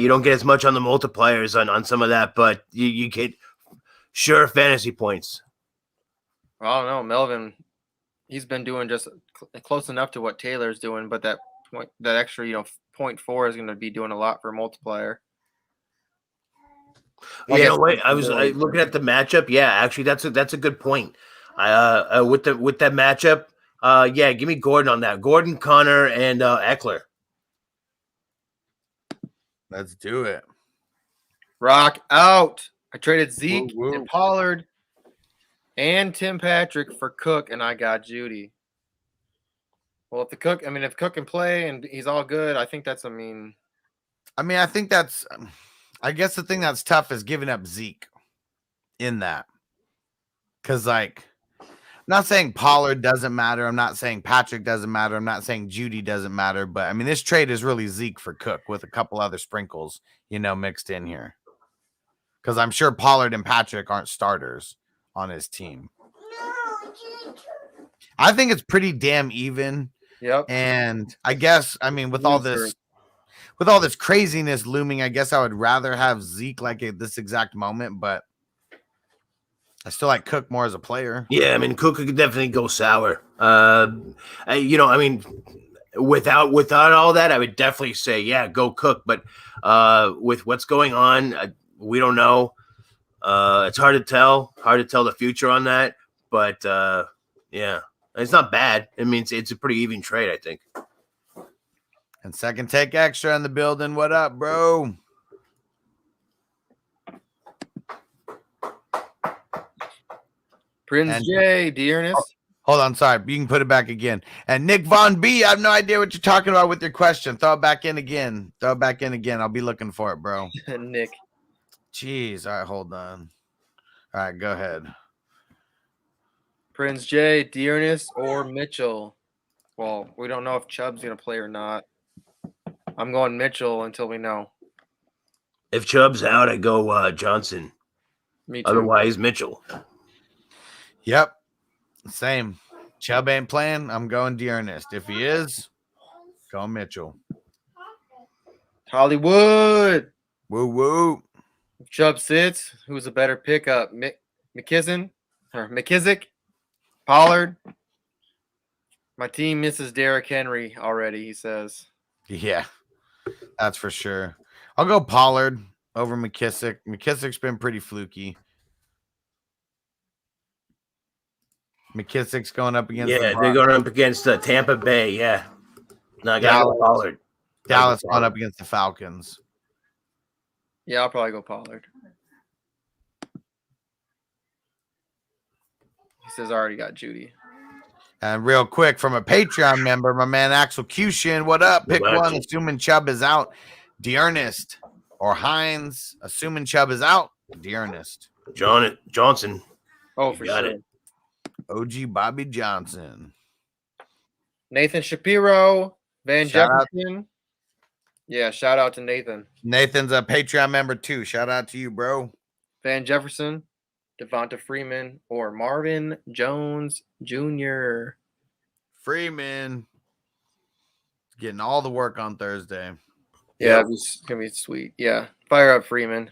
don't get as much on the multipliers on some of that, but you get sure fantasy points. I don't know, Melvin. He's been doing just close enough to what Taylor's doing, but that extra 0.4 is going to be doing a lot for a multiplier. Yeah, wait. I was looking at the matchup. Yeah, actually, that's a good point. With that matchup, yeah, give me Gordon on that. Gordon, Connor, and Eckler. Let's do it. Rock out. I traded Zeke and Pollard and Tim Patrick for Cook, and I got Judy. Well, if Cook can play and he's all good, I think that's, I think that's, I guess the thing that's tough is giving up Zeke in that. Because, not saying Pollard doesn't matter. I'm not saying Patrick doesn't matter. I'm not saying Judy doesn't matter. But I mean, this trade is really Zeke for Cook with a couple other sprinkles, mixed in here. Because I'm sure Pollard and Patrick aren't starters on his team. I think it's pretty damn even. Yep. And I guess, I mean, with all this craziness looming, I guess I would rather have Zeke like at this exact moment, but I still like Cook more as a player. Yeah, I mean, Cook could definitely go sour. I mean, without all that, I would definitely say, yeah, go Cook. But with what's going on, we don't know. It's hard to tell the future on that. But yeah, it's not bad. I mean, it's a pretty even trade, I think. And second take extra in the building. What up, bro? Prince J, Dearness. Hold on, sorry. You can put it back again. And Nick Von B, I have no idea what you're talking about with your question. Throw it back in again. I'll be looking for it, bro. Nick. Jeez. All right, hold on. All right, go ahead. Prince J, Dearness, or Mitchell. Well, we don't know if Chubb's going to play or not. I'm going Mitchell until we know. If Chubb's out, I go Johnson. Me too. Otherwise, Mitchell. Yep. Same. Chubb ain't playing. I'm going Dearness. If he is, go Mitchell. Hollywood. Woo woo. If Chubb sits, who's a better pickup? McKissick? Pollard? My team misses Derrick Henry already, he says. Yeah, that's for sure. I'll go Pollard over McKissick. McKissick's been pretty fluky. McKissick's going up against they're going up against Tampa Bay. Yeah, no, I got Pollard. Dallas going up against the Falcons. Yeah, I'll probably go Pollard. He says I already got Judy. And real quick, from a Patreon member, my man Axel Cushin, what up? Pick one, assuming Chubb is out. Dearness or Hines, assuming Chubb is out. Dearness. Johnson. Oh, for sure. It. OG Bobby Johnson. Nathan Shapiro. Van Jefferson. Yeah, shout out to Nathan. Nathan's a Patreon member too. Shout out to you, bro. Van Jefferson, Devonta Freeman, or Marvin Jones Jr. Freeman. Getting all the work on Thursday. Yeah, it's going to be sweet. Yeah, fire up Freeman.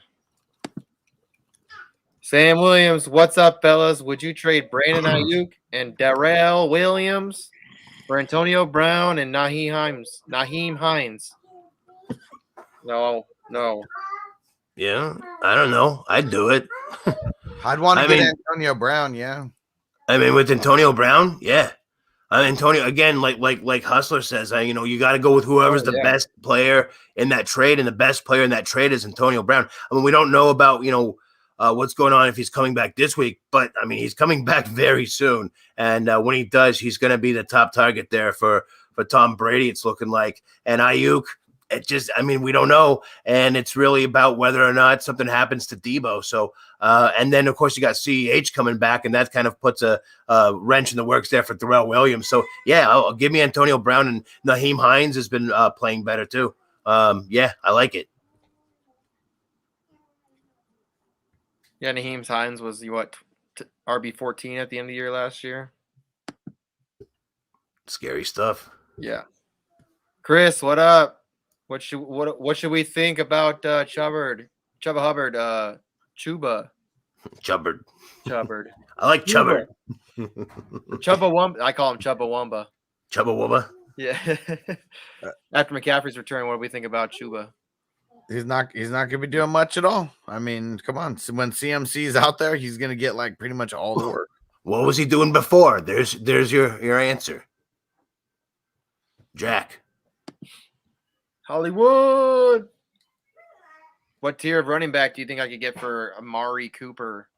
Sam Williams, what's up, fellas? Would you trade Brandon Ayuk and Darrell Williams for Antonio Brown and Naheem Hines? No. Yeah, I don't know. I'd do it. I'd want to get Antonio Brown, yeah. I mean, with Antonio Brown, yeah. Antonio, again, like Hustler says, you got to go with whoever's the best player in that trade, and the best player in that trade is Antonio Brown. I mean, we don't know about, what's going on if he's coming back this week, but, I mean, he's coming back very soon, and when he does, he's going to be the top target there for Tom Brady, it's looking like. And Ayuk, we don't know, and it's really about whether or not something happens to Debo. So, and then of course you got CEH coming back, and that kind of puts a wrench in the works there for Darrell Williams. So, yeah, I'll give me Antonio Brown, and Naheem Hines has been playing better too. Yeah, I like it. Yeah, Naheem Hines was RB14 at the end of the year last year. Scary stuff. Yeah, Chris, what up? What should we think about Chuba Hubbard? Chuba. Chubbard. I like Chubbard. Chubbawamba. I call him Chubbawamba. Chubbawamba. Yeah. After McCaffrey's return, what do we think about Chuba? He's not going to be doing much at all. I mean, come on. When CMC is out there, he's going to get like pretty much all the work. What was he doing before? There's your answer. Jack. Hollywood. What tier of running back do you think I could get for Amari Cooper?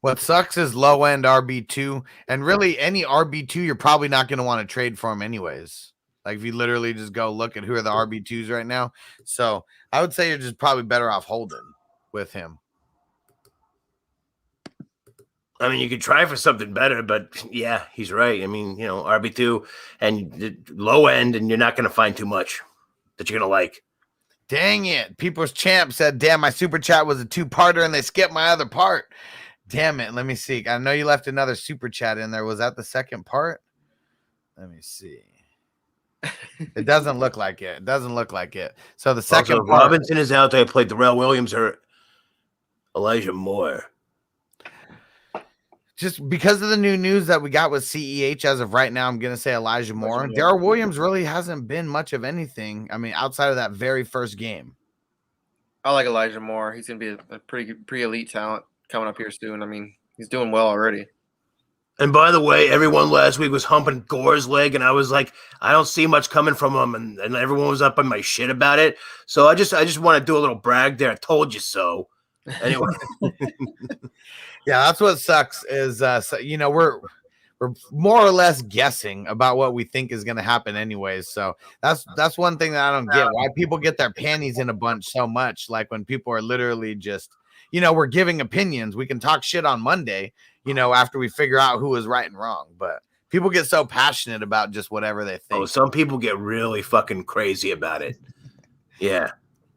What sucks is low end RB2, and really any RB2 you're probably not going to want to trade for him anyways. Like if you literally just go look at who are the RB2s right now. So I would say you're just probably better off holding with him. I mean, you could try for something better, but yeah, he's right. I mean, RB2 and the low end, and you're not going to find too much that you're going to like. Dang it. People's Champ said, damn, my super chat was a 2-parter and they skipped my other part. Damn it. Let me see. I know you left another super chat in there. Was that the second part? Let me see. It doesn't look like it. It doesn't look like it. So the second also, part, Robinson is out there. Played Darrell Williams or Elijah Moore. just because of the new news that we got with CEH as of right now, I'm going to say Elijah Moore. Darrell Williams really hasn't been much of anything. I mean, outside of that very first game. I like Elijah Moore. He's going to be a pretty elite talent coming up here soon. I mean, he's doing well already. And by the way, everyone last week was humping Gore's leg, and I was like, I don't see much coming from him, and everyone was up on my shit about it. So I just want to do a little brag there. I told you so. Anyway. Yeah, that's what sucks is, we're more or less guessing about what we think is going to happen anyways. So that's one thing that I don't get, why people get their panties in a bunch so much. Like when people are literally just, we're giving opinions. We can talk shit on Monday, after we figure out who is right and wrong. But people get so passionate about just whatever they think. Oh, some people get really fucking crazy about it. Yeah.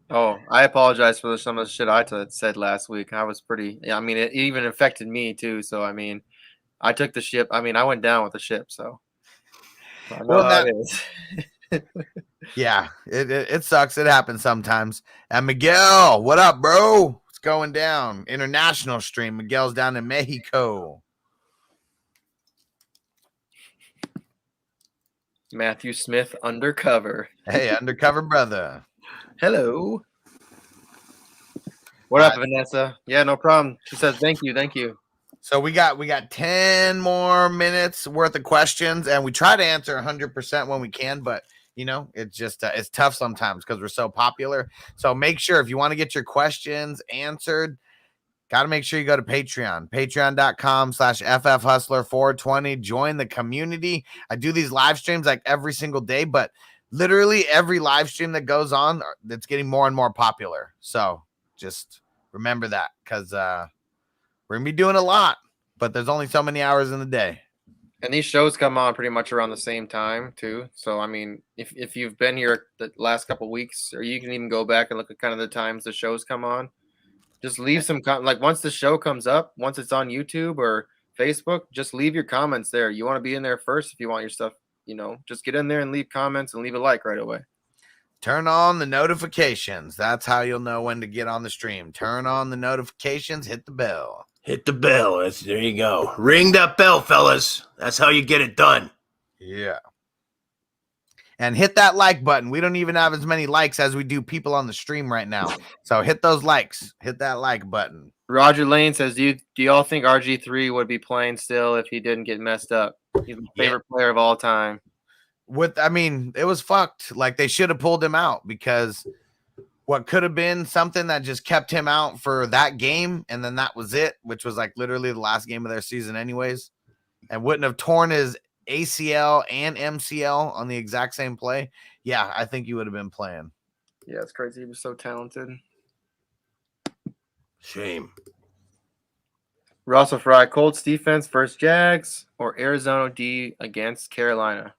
Oh, I apologize for some of the shit I said last week. I was I mean, it even affected me too. So, I mean, I took the ship. I mean, I went down with the ship. So, I know how it is. Yeah, it sucks. It happens sometimes. And Miguel, what up, bro? What's going down? International stream. Miguel's down in Mexico. Matthew Smith undercover. Hey, undercover brother. Hello. What up, Vanessa? Yeah, no problem. She says, thank you. So we got 10 more minutes worth of questions, and we try to answer 100% when we can, but it's just it's tough sometimes because we're so popular. So make sure if you want to get your questions answered, got to make sure you go to Patreon, patreon.com/FFHustler420. Join the community. I do these live streams like every single day, but literally every live stream that goes on, that's getting more and more popular. So just remember that, because we're going to be doing a lot, but there's only so many hours in the day. And these shows come on pretty much around the same time too. So, I mean, if you've been here the last couple of weeks, or you can even go back and look at kind of the times the shows come on, just leave some like once the show comes up, once it's on YouTube or Facebook, just leave your comments there. You want to be in there first if you want your stuff, just get in there and leave comments and leave a like right away. Turn on the notifications. That's how you'll know when to get on the stream. Turn on the notifications, hit the bell. Hit the bell. There you go. Ring that bell, fellas. That's how you get it done. Yeah. And hit that like button. We don't even have as many likes as we do people on the stream right now. So hit those likes. Hit that like button. Roger Lane says, do y'all think RG3 would be playing still if he didn't get messed up? He's my favorite player of all time. It was fucked. Like, they should have pulled him out, because what could have been something that just kept him out for that game, and then that was it, which was like literally the last game of their season anyways, and wouldn't have torn his ACL and MCL on the exact same play. Yeah, I think he would have been playing. Yeah, it's crazy. He was so talented. Shame. Russell Fry, Colts defense versus Jags, or Arizona D against Carolina?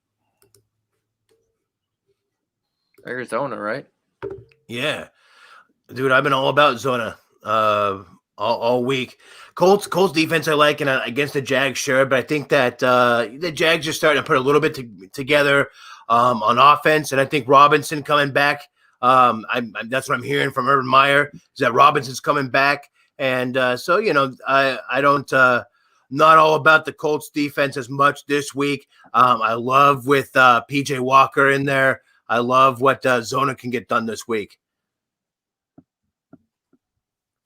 Arizona, right? Yeah. Dude, I've been all about Zona all week. Colts defense I like, and against the Jags, sure, but I think that the Jags are starting to put a little bit together on offense, and I think Robinson coming back. That's what I'm hearing from Urban Meyer, is that Robinson's coming back. And so, I don't not all about the Colts defense as much this week. I love with PJ Walker in there. I love what Zona can get done this week.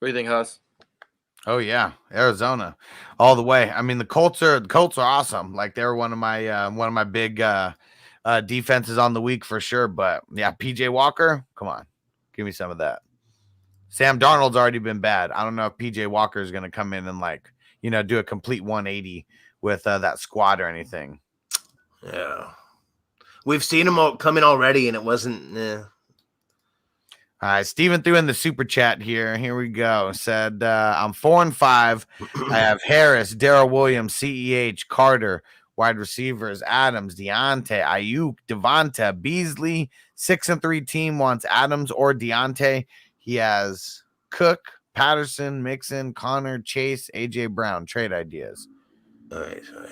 What do you think, Huss? Oh yeah, Arizona, all the way. I mean, the Colts are awesome. Like, they're one of my big defenses on the week for sure. But yeah, PJ Walker, come on, give me some of that. Sam Darnold's already been bad. I don't know if PJ Walker is going to come in and do a complete 180 with that squad or anything. Yeah. We've seen him come in already, and it wasn't. All right, Steven threw in the super chat here. Here we go. Said, I'm 4-5. I have Harris, Darrell Williams, CEH, Carter, wide receivers, Adams, Deontay, Ayuk, Devonta, Beasley. 6-3 team wants Adams or Deontay. He has Cook, Patterson, Mixon, Connor, Chase, AJ Brown. Trade ideas. All right, so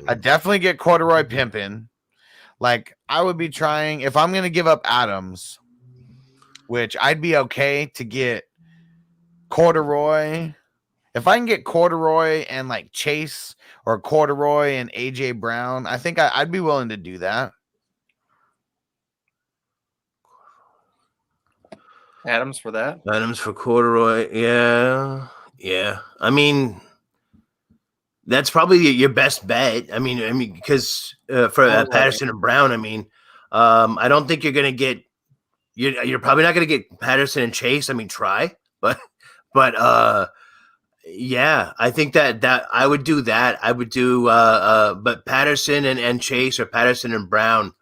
I definitely get Corduroy Pimpin. Like, I would be trying, if I'm going to give up Adams, which I'd be okay to get Corduroy. If I can get Corduroy and like Chase or Corduroy and AJ Brown, I think I'd be willing to do that. Adams for that. Adams for Corduroy. Yeah. I mean, that's probably your best bet. I mean, because for Patterson and Brown, I mean, I don't think you're going to get. You're probably not going to get Patterson and Chase. I mean, try, but yeah, I think that I would do that. I would do, but Patterson and Chase or Patterson and Brown.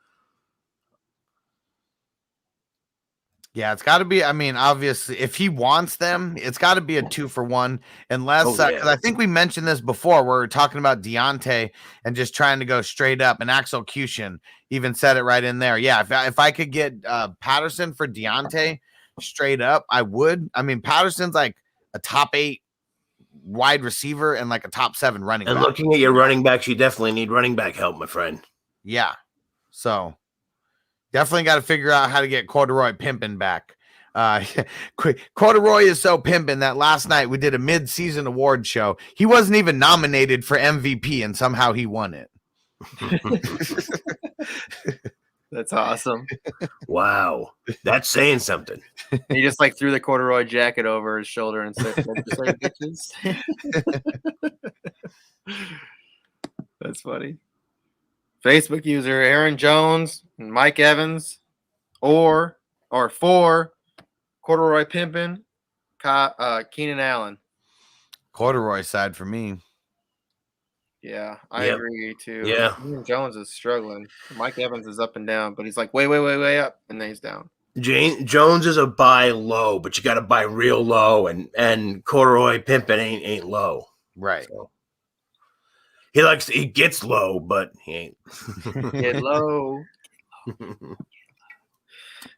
Yeah, it's got to be. I mean, obviously, if he wants them, it's got to be a 2-for-1. Unless, because I think we mentioned this before, where we're talking about Deontay and just trying to go straight up. And Axel Cushin even said it right in there. Yeah, if I could get Patterson for Deontay straight up, I would. I mean, Patterson's like a top 8 wide receiver and like a top 7 running back. And looking at your running backs, you definitely need running back help, my friend. Yeah, so. Definitely got to figure out how to get Corduroy Pimpin back. Corduroy is so pimpin' that last night we did a mid-season award show. He wasn't even nominated for MVP, and somehow he won it. That's awesome. Wow. That's saying something. He just like threw the corduroy jacket over his shoulder and said, bitches. That's funny. Facebook user Aaron Jones and Mike Evans, or for Corduroy Pimpin, Keenan Allen. Corduroy side for me. Yeah, I agree too. Yeah, Aaron Jones is struggling. Mike Evans is up and down, but he's like way up, and then he's down. Jones is a buy low, but you got to buy real low, and Corduroy Pimpin ain't low, right? So. He gets low, but he ain't. Get low.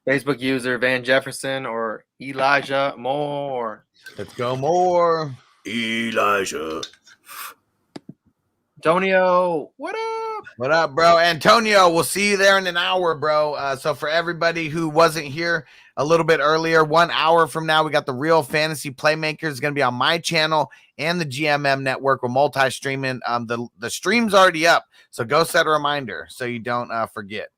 Facebook user Van Jefferson or Elijah Moore. Let's go Moore. Elijah. Antonio, what up? What up, bro? Antonio, we'll see you there in an hour, bro. So for everybody who wasn't here a little bit earlier, 1 hour from now, we got the Real Fantasy Playmakers. It's going to be on my channel and the GMM network. We're multi-streaming. The stream's already up, so go set a reminder so you don't forget.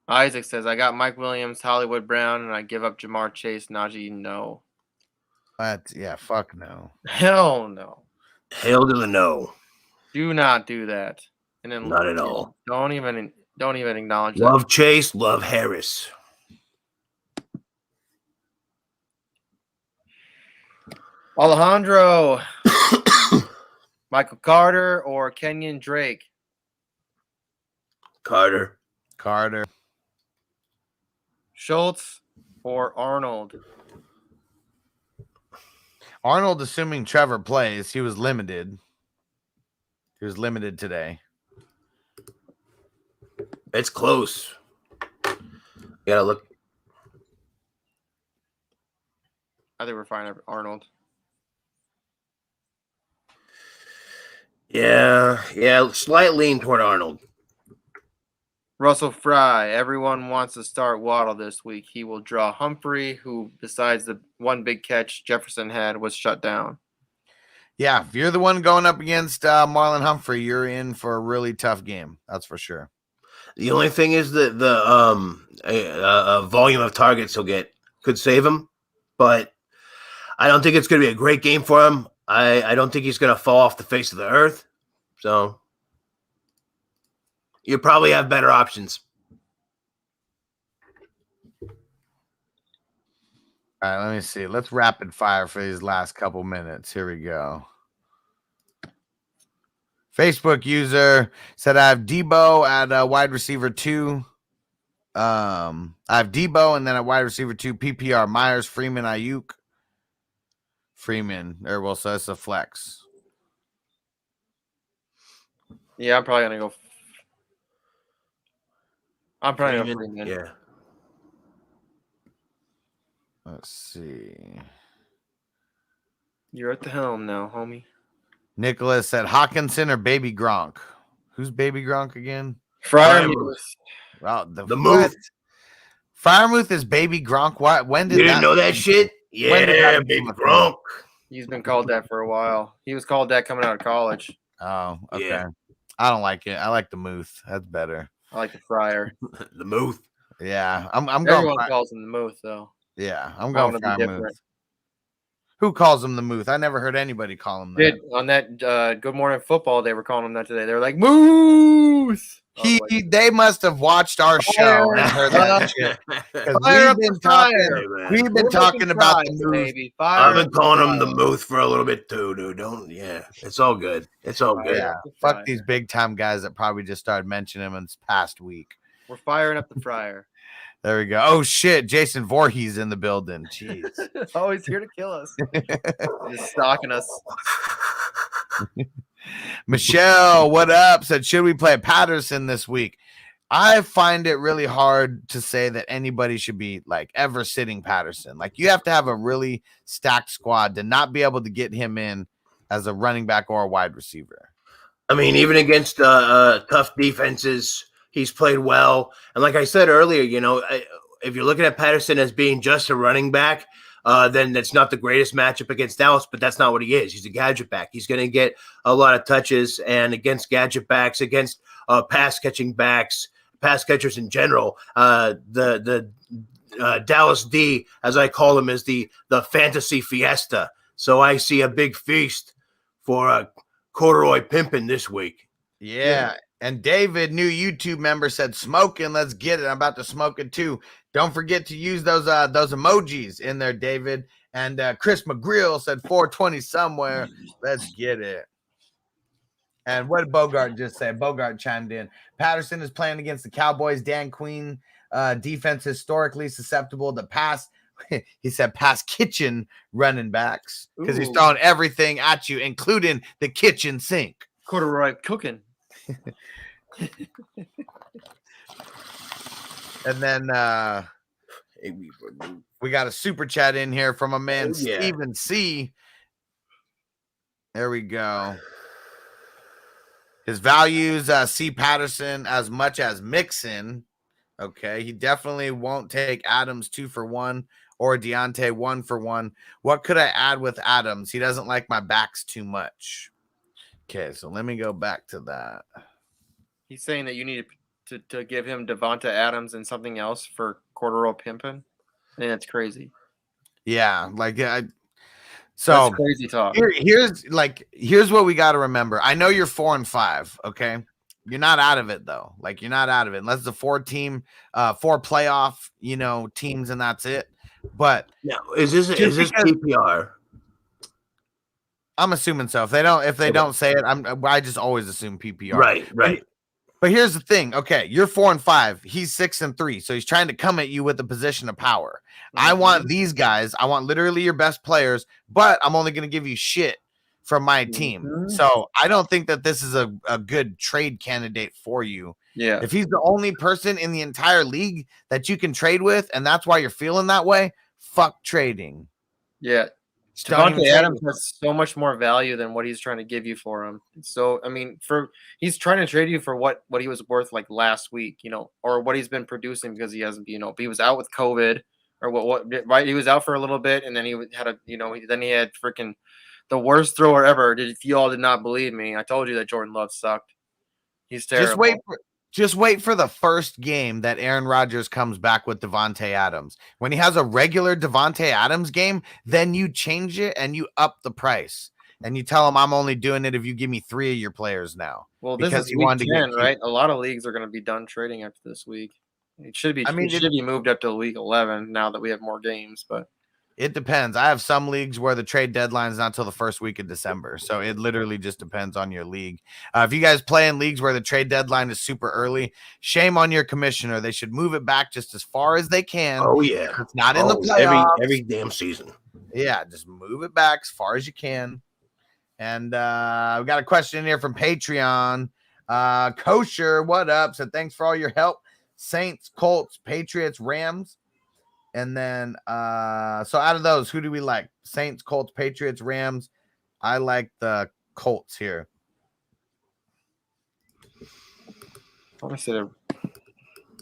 Isaac says, I got Mike Williams, Hollywood Brown, and I give up Jamar Chase. Najee, no. Yeah, fuck no. Hell no. Hail to the no. Do not do that. And then not at all. Don't even acknowledge that. Love that. Chase, love Harris. Alejandro, Michael Carter or Kenyon Drake? Carter. Schultz or Arnold? Arnold, assuming Trevor plays, he was limited. He was limited today. It's close. You gotta look. I think we're fine, Arnold. Yeah, slight lean toward Arnold. Russell Fry, everyone wants to start Waddle this week. He will draw Humphrey, who, besides the one big catch Jefferson had, was shut down. Yeah, if you're the one going up against Marlon Humphrey, you're in for a really tough game. That's for sure. The only thing is that the volume of targets he'll get could save him, but I don't think it's going to be a great game for him. I don't think he's going to fall off the face of the earth. So you probably have better options. All right, let me see. Let's rapid fire for these last couple minutes. Here we go. Facebook user said I have Debo at wide receiver 2. I have Debo, and then at wide receiver 2, PPR, Myers, Freeman, Ayuk. Freeman, so it's a flex. Yeah, I'm probably gonna go. I'm probably gonna go Freeman. Yeah. Let's see. You're at the helm now, homie. Nicholas said Hawkinson or Baby Gronk. Who's Baby Gronk again? Freiermuth. Wow, The Muth. Freiermuth is Baby Gronk. What? When did You didn't know that shit? When did Yeah, that Baby become a thing? Gronk. He's been called that for a while. He was called that coming out of college. Oh, okay. Yeah. I don't like it. I like the Muth. That's better. I like the Fryer. The Muth. Yeah, I'm going. Everyone calls him the Muth, though. Yeah, I'm I going wanna be Freiermuth. different. Who calls him the Muth? I never heard anybody call him that. Did on that Good Morning Football, they were calling him that today. They were like Moose. They must have watched our show and heard that shit. 'Cause we've been talking about the Muth. Baby. I've been calling him the Muth for a little bit too, dude. It's all good. It's all good. Yeah, fuck these big time guys that probably just started mentioning him in this past week. We're firing up the Fryer. There we go. Oh shit, Jason Voorhees in the building. Jeez. Always here to kill us. Just stalking us. Michelle, what up? Said, should we play Patterson this week? I find it really hard to say that anybody should be like ever sitting Patterson. Like you have to have a really stacked squad to not be able to get him in as a running back or a wide receiver. I mean, even against tough defenses, he's played well. And like I said earlier, if you're looking at Patterson as being just a running back, then that's not the greatest matchup against Dallas, but that's not what he is. He's a gadget back. He's going to get a lot of touches, and against gadget backs, against pass catchers in general, the Dallas D, as I call him, is the fantasy fiesta. So I see a big feast for Corduroy Pimpin' this week. Yeah. And David, new YouTube member, said, smoking, let's get it. I'm about to smoke it too. Don't forget to use those emojis in there, David. And Chris McGrill said 420 somewhere. Let's get it. And what did Bogart just say? Bogart chimed in. Patterson is playing against the Cowboys. Dan Quinn defense historically susceptible to pass. He said pass kitchen running backs because he's throwing everything at you, including the kitchen sink. Corduroy cooking. And then we got a super chat in here from a man, Steven C. There we go. His values, C. Patterson as much as Mixon. Okay, he definitely won't take Adams 2 for 1 or Deontay 1 for 1. What could I add with Adams? He doesn't like my backs too much. Okay, so let me go back to that. He's saying that you need to give him Devonta Adams and something else for Corduroy Pimpin'. I think that's crazy. Yeah, like so that's crazy talk. Here's what we got to remember. I know you're 4-5. Okay, you're not out of it though. Like you're not out of it unless it's a 4 playoff, teams, and that's it. But now, is this PPR? I'm assuming so. If they don't say it, I just always assume PPR. Right. But here's the thing. Okay, you're 4-5. He's 6-3. So he's trying to come at you with a position of power. Mm-hmm. I want these guys. I want literally your best players, but I'm only going to give you shit from my team. Mm-hmm. So I don't think that this is a good trade candidate for you. Yeah. If he's the only person in the entire league that you can trade with, and that's why you're feeling that way, fuck trading. Yeah. Devonta Adams has so much more value than what he's trying to give you for him. So, I mean, he's trying to trade you for what he was worth like last week, or what he's been producing because he hasn't, he was out with COVID or right? He was out for a little bit and then he had then he had freaking the worst thrower ever. If you all did not believe me, I told you that Jordan Love sucked. He's terrible. Just wait for the first game that Aaron Rodgers comes back with Devontae Adams. When he has a regular Devontae Adams game, then you change it and you up the price. And you tell him I'm only doing it if you give me 3 of your players now. Well, this is week 10, right? A lot of leagues are going to be done trading after this week. It should be. It should be moved up to week 11 now that we have more games. But It depends. I have some leagues where the trade deadline is not till the first week of December. So it literally just depends on your league. If you guys play in leagues where the trade deadline is super early, shame on your commissioner. They should move it back just as far as they can. Oh yeah, It's not in the playoffs. every damn season. Yeah, just move it back as far as you can. And we got a question here from Patreon. Kosher, what up? So thanks for all your help. Saints, Colts, Patriots, Rams. And then, so out of those, who do we like? Saints, Colts, Patriots, Rams. I like the Colts here.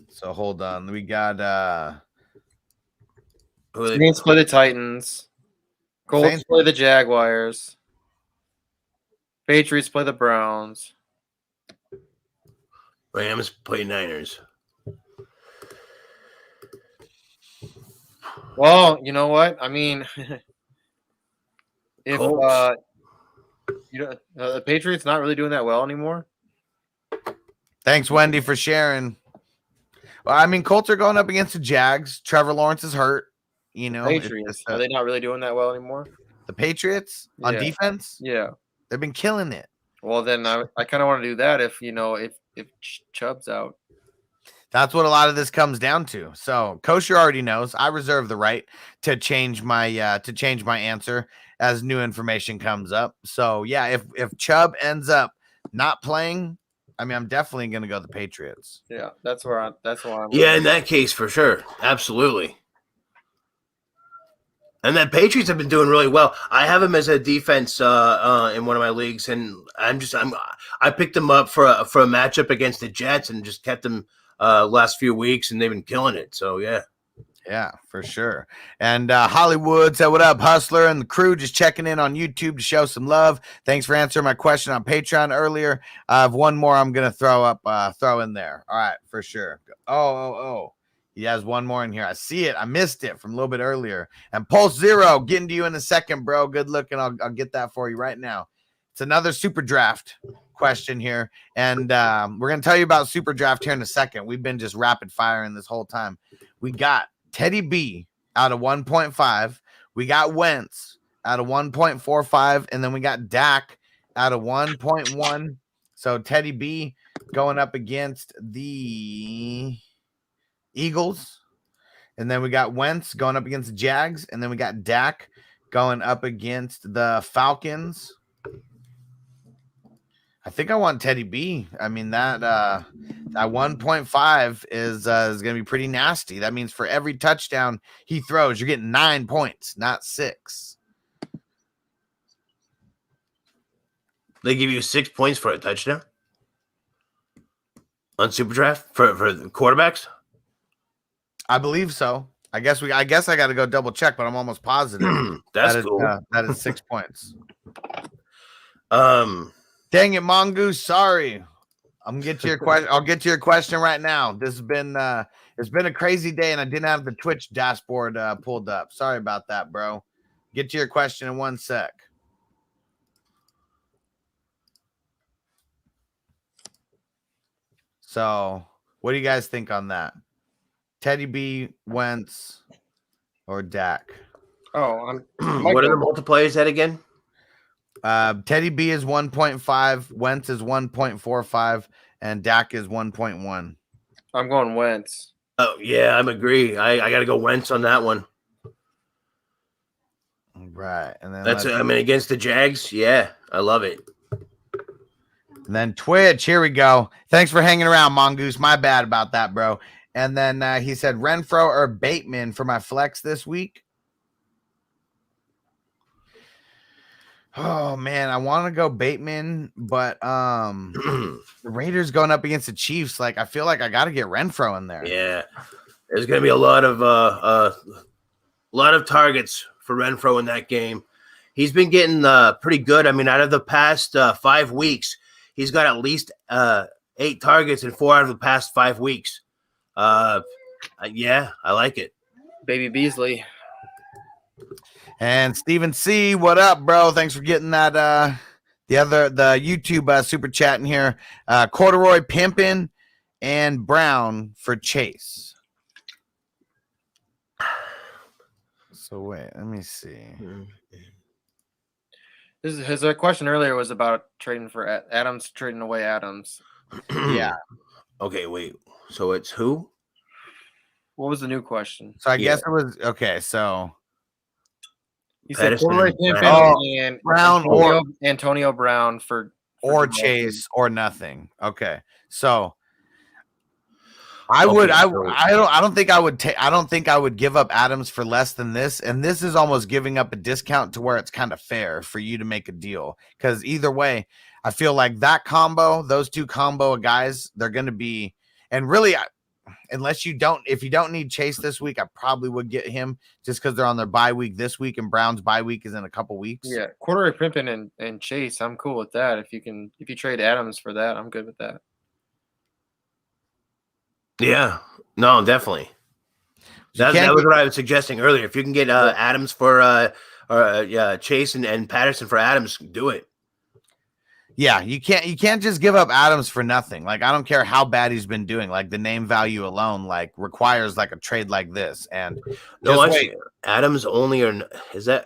So hold on. We got Saints play the Titans. Colts Saints play the Jaguars. Patriots play the Browns. Rams play Niners. Well, you know what? I mean, if the Patriots not really doing that well anymore. Thanks, Wendy, for sharing. Well, I mean, Colts are going up against the Jags. Trevor Lawrence is hurt. You know, Patriots, are they not really doing that well anymore? The Patriots on Yeah. defense? Yeah. They've been killing it. Well, then I kind of want to do that if Chubb's out. That's what a lot of this comes down to. So Kosher already knows. I reserve the right to change my answer as new information comes up. So yeah, if Chubb ends up not playing, I mean, I'm definitely going to go the Patriots. Yeah, that's why I'm. Yeah, in that case, for sure, absolutely. And then Patriots have been doing really well. I have them as a defense in one of my leagues, and I picked them up for a matchup against the Jets, and just kept them last few weeks, and they've been killing it. So yeah. Yeah, for sure. And Hollywood said, what up, Hustler and the crew, just checking in on YouTube to show some love. Thanks for answering my question on Patreon earlier. I have one more I'm going to throw in there. All right, for sure. Oh. He has one more in here. I see it. I missed it from a little bit earlier. And Pulse Zero, getting to you in a second, bro. Good looking. I'll get that for you right now. It's another super draft question here. And we're going to tell you about super draft here in a second. We've been just rapid firing this whole time. We got Teddy B out of 1.5. We got Wentz out of 1.45. And then we got Dak out of 1.1. So Teddy B going up against the Eagles. And then we got Wentz going up against the Jags. And then we got Dak going up against the Falcons. I think I want Teddy B. I mean, that 1.5 is going to be pretty nasty. That means for every touchdown he throws, you're getting 9 points, not 6. They give you 6 points for a touchdown on Super Draft for the quarterbacks. I believe so. I guess I got to go double check, but I'm almost positive. That's cool. That is 6 points. Dang it, Mongoose. Sorry. I'm gonna get to your question. I'll get to your question right now. This has been it's been a crazy day, and I didn't have the Twitch dashboard pulled up. Sorry about that, bro. Get to your question in 1 sec. So, what do you guys think on that? Teddy B, Wentz, or Dak? Oh, what are the multipliers at again? Teddy B is 1.5, Wentz is 1.45, and Dak is 1.1. I'm going Wentz. Oh yeah, I agree. I got to go Wentz on that one. Right, and then against the Jags, yeah, I love it. And then Twitch, here we go. Thanks for hanging around, Mongoose. My bad about that, bro. And then he said Renfro or Bateman for my flex this week. Oh man, I want to go Bateman, but the Raiders going up against the Chiefs. Like, I feel like I got to get Renfro in there. Yeah, there's going to be a lot of targets for Renfro in that game. He's been getting pretty good. I mean, out of the past 5 weeks, he's got at least 8 targets in 4 out of the past 5 weeks. Yeah, I like it. Baby Beasley. And Steven C, what up, bro? Thanks for getting that the YouTube super chat in here. Corduroy, Pimpin, and Brown for Chase. So wait, let me see. His question earlier was about trading for Adams, trading away Adams. Yeah. Okay, wait. So it's who? What was the new question? So I guess it was okay. So He said Patterson Corey and Pimpin Brown. and Brown Antonio Brown for or Jamal Chase or nothing. Okay. So I Okay, would so- I don't think I would give up Adams for less than this, and this is almost giving up a discount to where it's kind of fair for you to make a deal, because either way I feel like that combo, those two combo of guys, they're going to be, and really if you don't need Chase this week, I probably would get him just because they're on their bye week this week and Brown's bye week is in a couple weeks. Yeah, Corey Pimpin and Chase, I'm cool with that. If you trade Adams for that, I'm good with that. Yeah, no, definitely. That was what I was suggesting earlier. If you can get Adams for Chase and Patterson for Adams, do it. Yeah, you can't just give up Adams for nothing. Like, I don't care how bad he's been doing. Like, the name value alone like requires like a trade like this. And No, just wait. Adams only, or is that?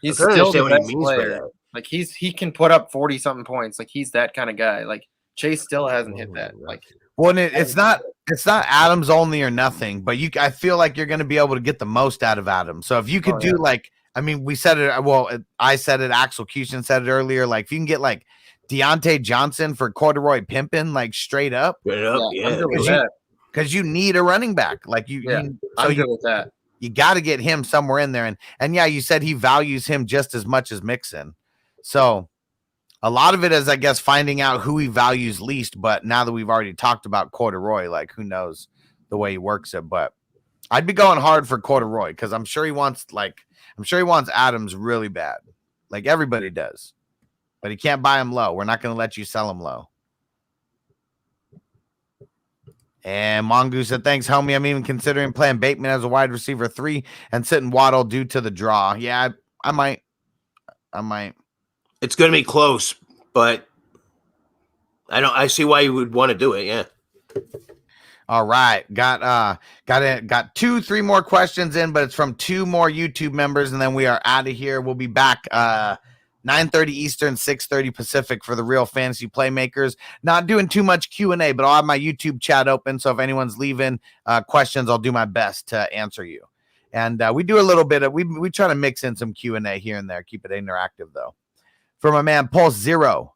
He's I don't still the understand what he best means by player. that. Like he can put up 40 something points. Like he's that kind of guy. Like Chase still hasn't hit that. Like Well, it's not Adams only or nothing, but I feel like you're going to be able to get the most out of Adams. So if you could do like, I mean, we said it. Well, I said it. Axel Cushing said it earlier. Like, if you can get like Deontay Johnson for Corduroy Pimpin, like straight up, because you need a running back. Like I'm good with that. You got to get him somewhere in there, and yeah, you said he values him just as much as Mixon. So a lot of it is, I guess, finding out who he values least. But now that we've already talked about Corduroy, like, who knows the way he works it. But I'd be going hard for Corduroy because I'm sure he wants Adams really bad. Like everybody does. But he can't buy him low. We're not going to let you sell him low. And Mongoose said, thanks, homie. I'm even considering playing Bateman as a wide receiver 3 and sitting Waddle due to the draw. Yeah, I might. It's going to be close, but I see why you would want to do it. Yeah. All right. Got 3 more questions in, but it's from 2 more YouTube members, and then we are out of here. We'll be back 9:30 Eastern, 6:30 Pacific for the Real Fantasy Playmakers. Not doing too much Q&A, but I'll have my YouTube chat open, so if anyone's leaving questions, I'll do my best to answer you. And we do a little bit of we try to mix in some Q&A here and there, keep it interactive though. For my man Pulse Zero,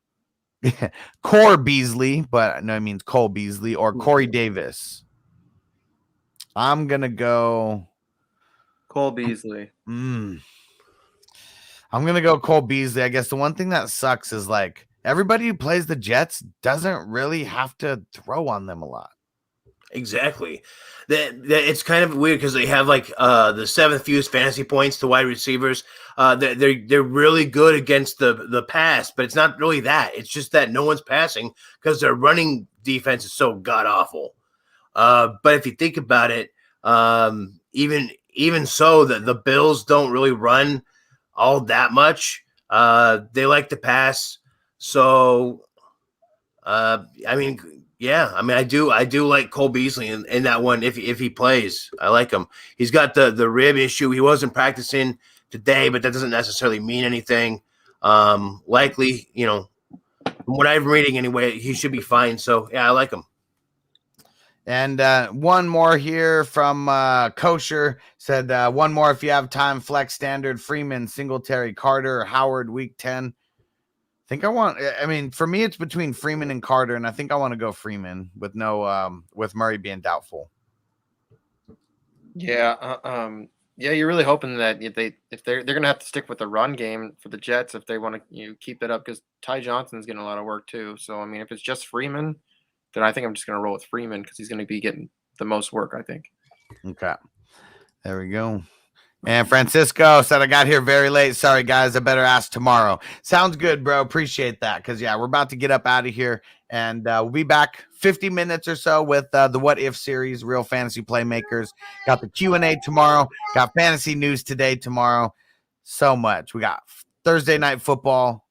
Core Beasley, but no, it means Cole Beasley, or Corey Davis. I'm gonna go Cole Beasley. I'm going to go Cole Beasley. I guess the one thing that sucks is like everybody who plays the Jets doesn't really have to throw on them a lot. Exactly. It's kind of weird because they have like the 7th fewest fantasy points to wide receivers. They're really good against the pass, but it's not really that. It's just that no one's passing because their running defense is so god awful. But if you think about it, even so, the Bills don't really run all that much. They like to pass. So, I do like Cole Beasley in that one. If he plays, I like him. He's got the rib issue. He wasn't practicing today, but that doesn't necessarily mean anything. Likely, from what I'm reading anyway, he should be fine. So yeah, I like him. And one more here from Kosher said, one more if you have time, flex standard, Freeman, Singletary, Carter, Howard, week 10. For me, it's between Freeman and Carter, and I think I want to go Freeman with with Murray being doubtful. Yeah. You're really hoping that if they're going to have to stick with the run game for the Jets if they want to keep it up, because Ty Johnson's getting a lot of work too. So, if it's just Freeman, then I think I'm just going to roll with Freeman because he's going to be getting the most work, I think. Okay. There we go. And Francisco said, I got here very late. Sorry, guys. I better ask tomorrow. Sounds good, bro. Appreciate that. Because, we're about to get up out of here. And we'll be back 50 minutes or so with the What If series, Real Fantasy Playmakers. Got the Q&A tomorrow. Got fantasy news today, tomorrow. So much. We got Thursday night football.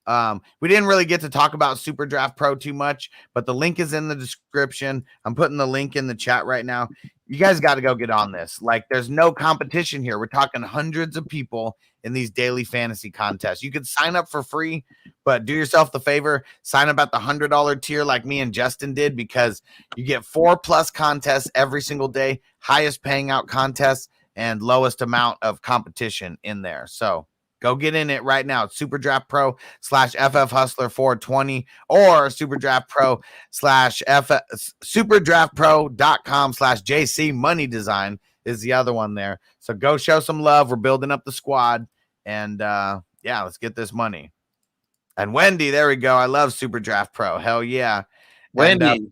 We didn't really get to talk about Super Draft Pro too much, but the link is in the description. I'm putting the link in the chat right now. you guys got to go get on this. Like, there's no competition here. We're talking hundreds of people in these daily fantasy contests. You could sign up for free, but do yourself the favor, sign up at the $100 tier like me and Justin did, because you get 4+ contests every single day, highest paying out contests, and lowest amount of competition in there. So go get in it right now. It's Superdraft Pro /FF Hustler 420 or Superdraft Pro superdraftpro.com/JC Money Design is the other one there. So go show some love. We're building up the squad, and yeah, let's get this money. And Wendy, there we go. I love Superdraft Pro. Hell yeah, Wendy.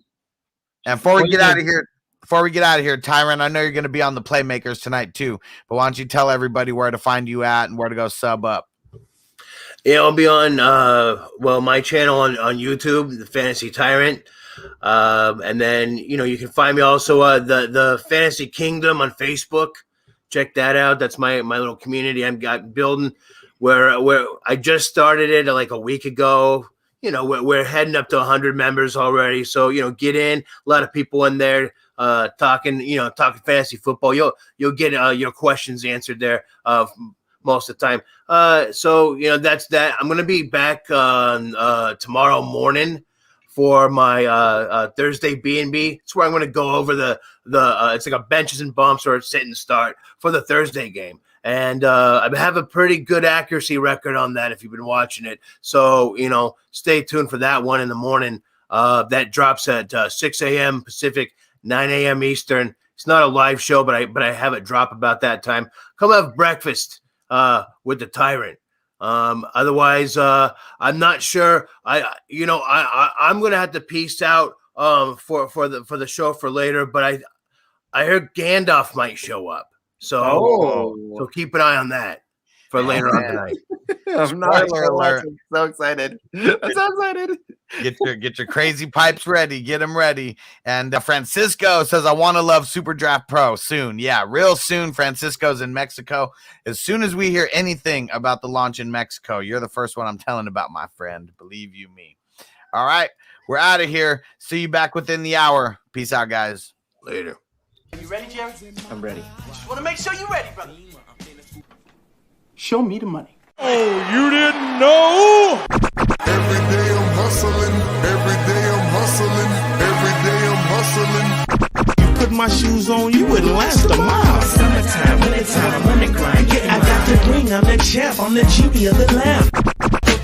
And before we get out of here, Tyron, I know you're going to be on the Playmakers tonight too, but why don't you tell everybody where to find you at and where to go sub up? Yeah, I'll be on my channel on YouTube, the Fantasy Tyrant. And then, you can find me also the Fantasy Kingdom on Facebook. Check that out. That's my little community I'm building where I just started it like a week ago. We're heading up to 100 members already. So, get in. A lot of people in there talking fantasy football. You'll get your questions answered there most of the time. So, that's that. I'm going to be back tomorrow morning for my Thursday B&B. It's where I'm going to go over the it's like a benches and bumps or sit and start for the Thursday game. And I have a pretty good accuracy record on that if you've been watching it. So, stay tuned for that one in the morning. That drops at 6 a.m. Pacific, 9 a.m. Eastern. It's not a live show, but I have it drop about that time. Come have breakfast with the Tyrant. Otherwise, I'm not sure. I'm going to have to peace out for the show for later, but I heard Gandalf might show up. So keep an eye on that for later on tonight. Spoiler alert. I'm so excited. I'm so excited. Get your crazy pipes ready. Get them ready. And Francisco says, I want to love Superdraft Pro soon. Yeah, real soon. Francisco's in Mexico. As soon as we hear anything about the launch in Mexico, you're the first one I'm telling about, my friend. Believe you me. All right, we're out of here. See you back within the hour. Peace out, guys. Later. Are you ready, Jerry? I'm ready. Just want to make sure you're ready, brother. Show me the money. Oh, you didn't know? Every day I'm hustling. Every day I'm hustling. Every day I'm hustling. You put my shoes on, you wouldn't last a mile. Summertime, wintertime, I'm on the grind. Yeah, I got the ring, I'm the champ, I'm the genie of the lamp.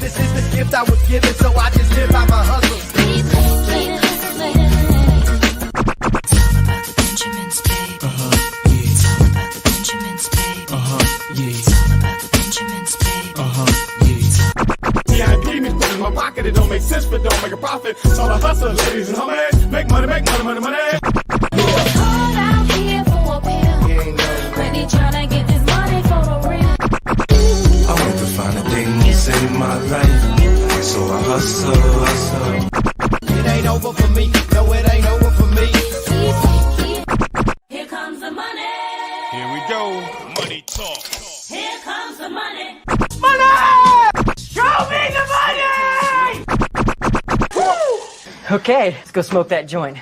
This is the gift I was given, so I just live by my hustle. My pocket, it don't make sense, but don't make a profit. It's all a hustle, ladies and homies. Make money, money. Call out here for a pill. Ready tryna get this money for the real. I want to find the things in my life, so I hustle. It ain't over for me. No, it ain't over for me. Here comes the money. Here we go. Money talk. Here comes the money. Show me the money! Okay, let's go smoke that joint.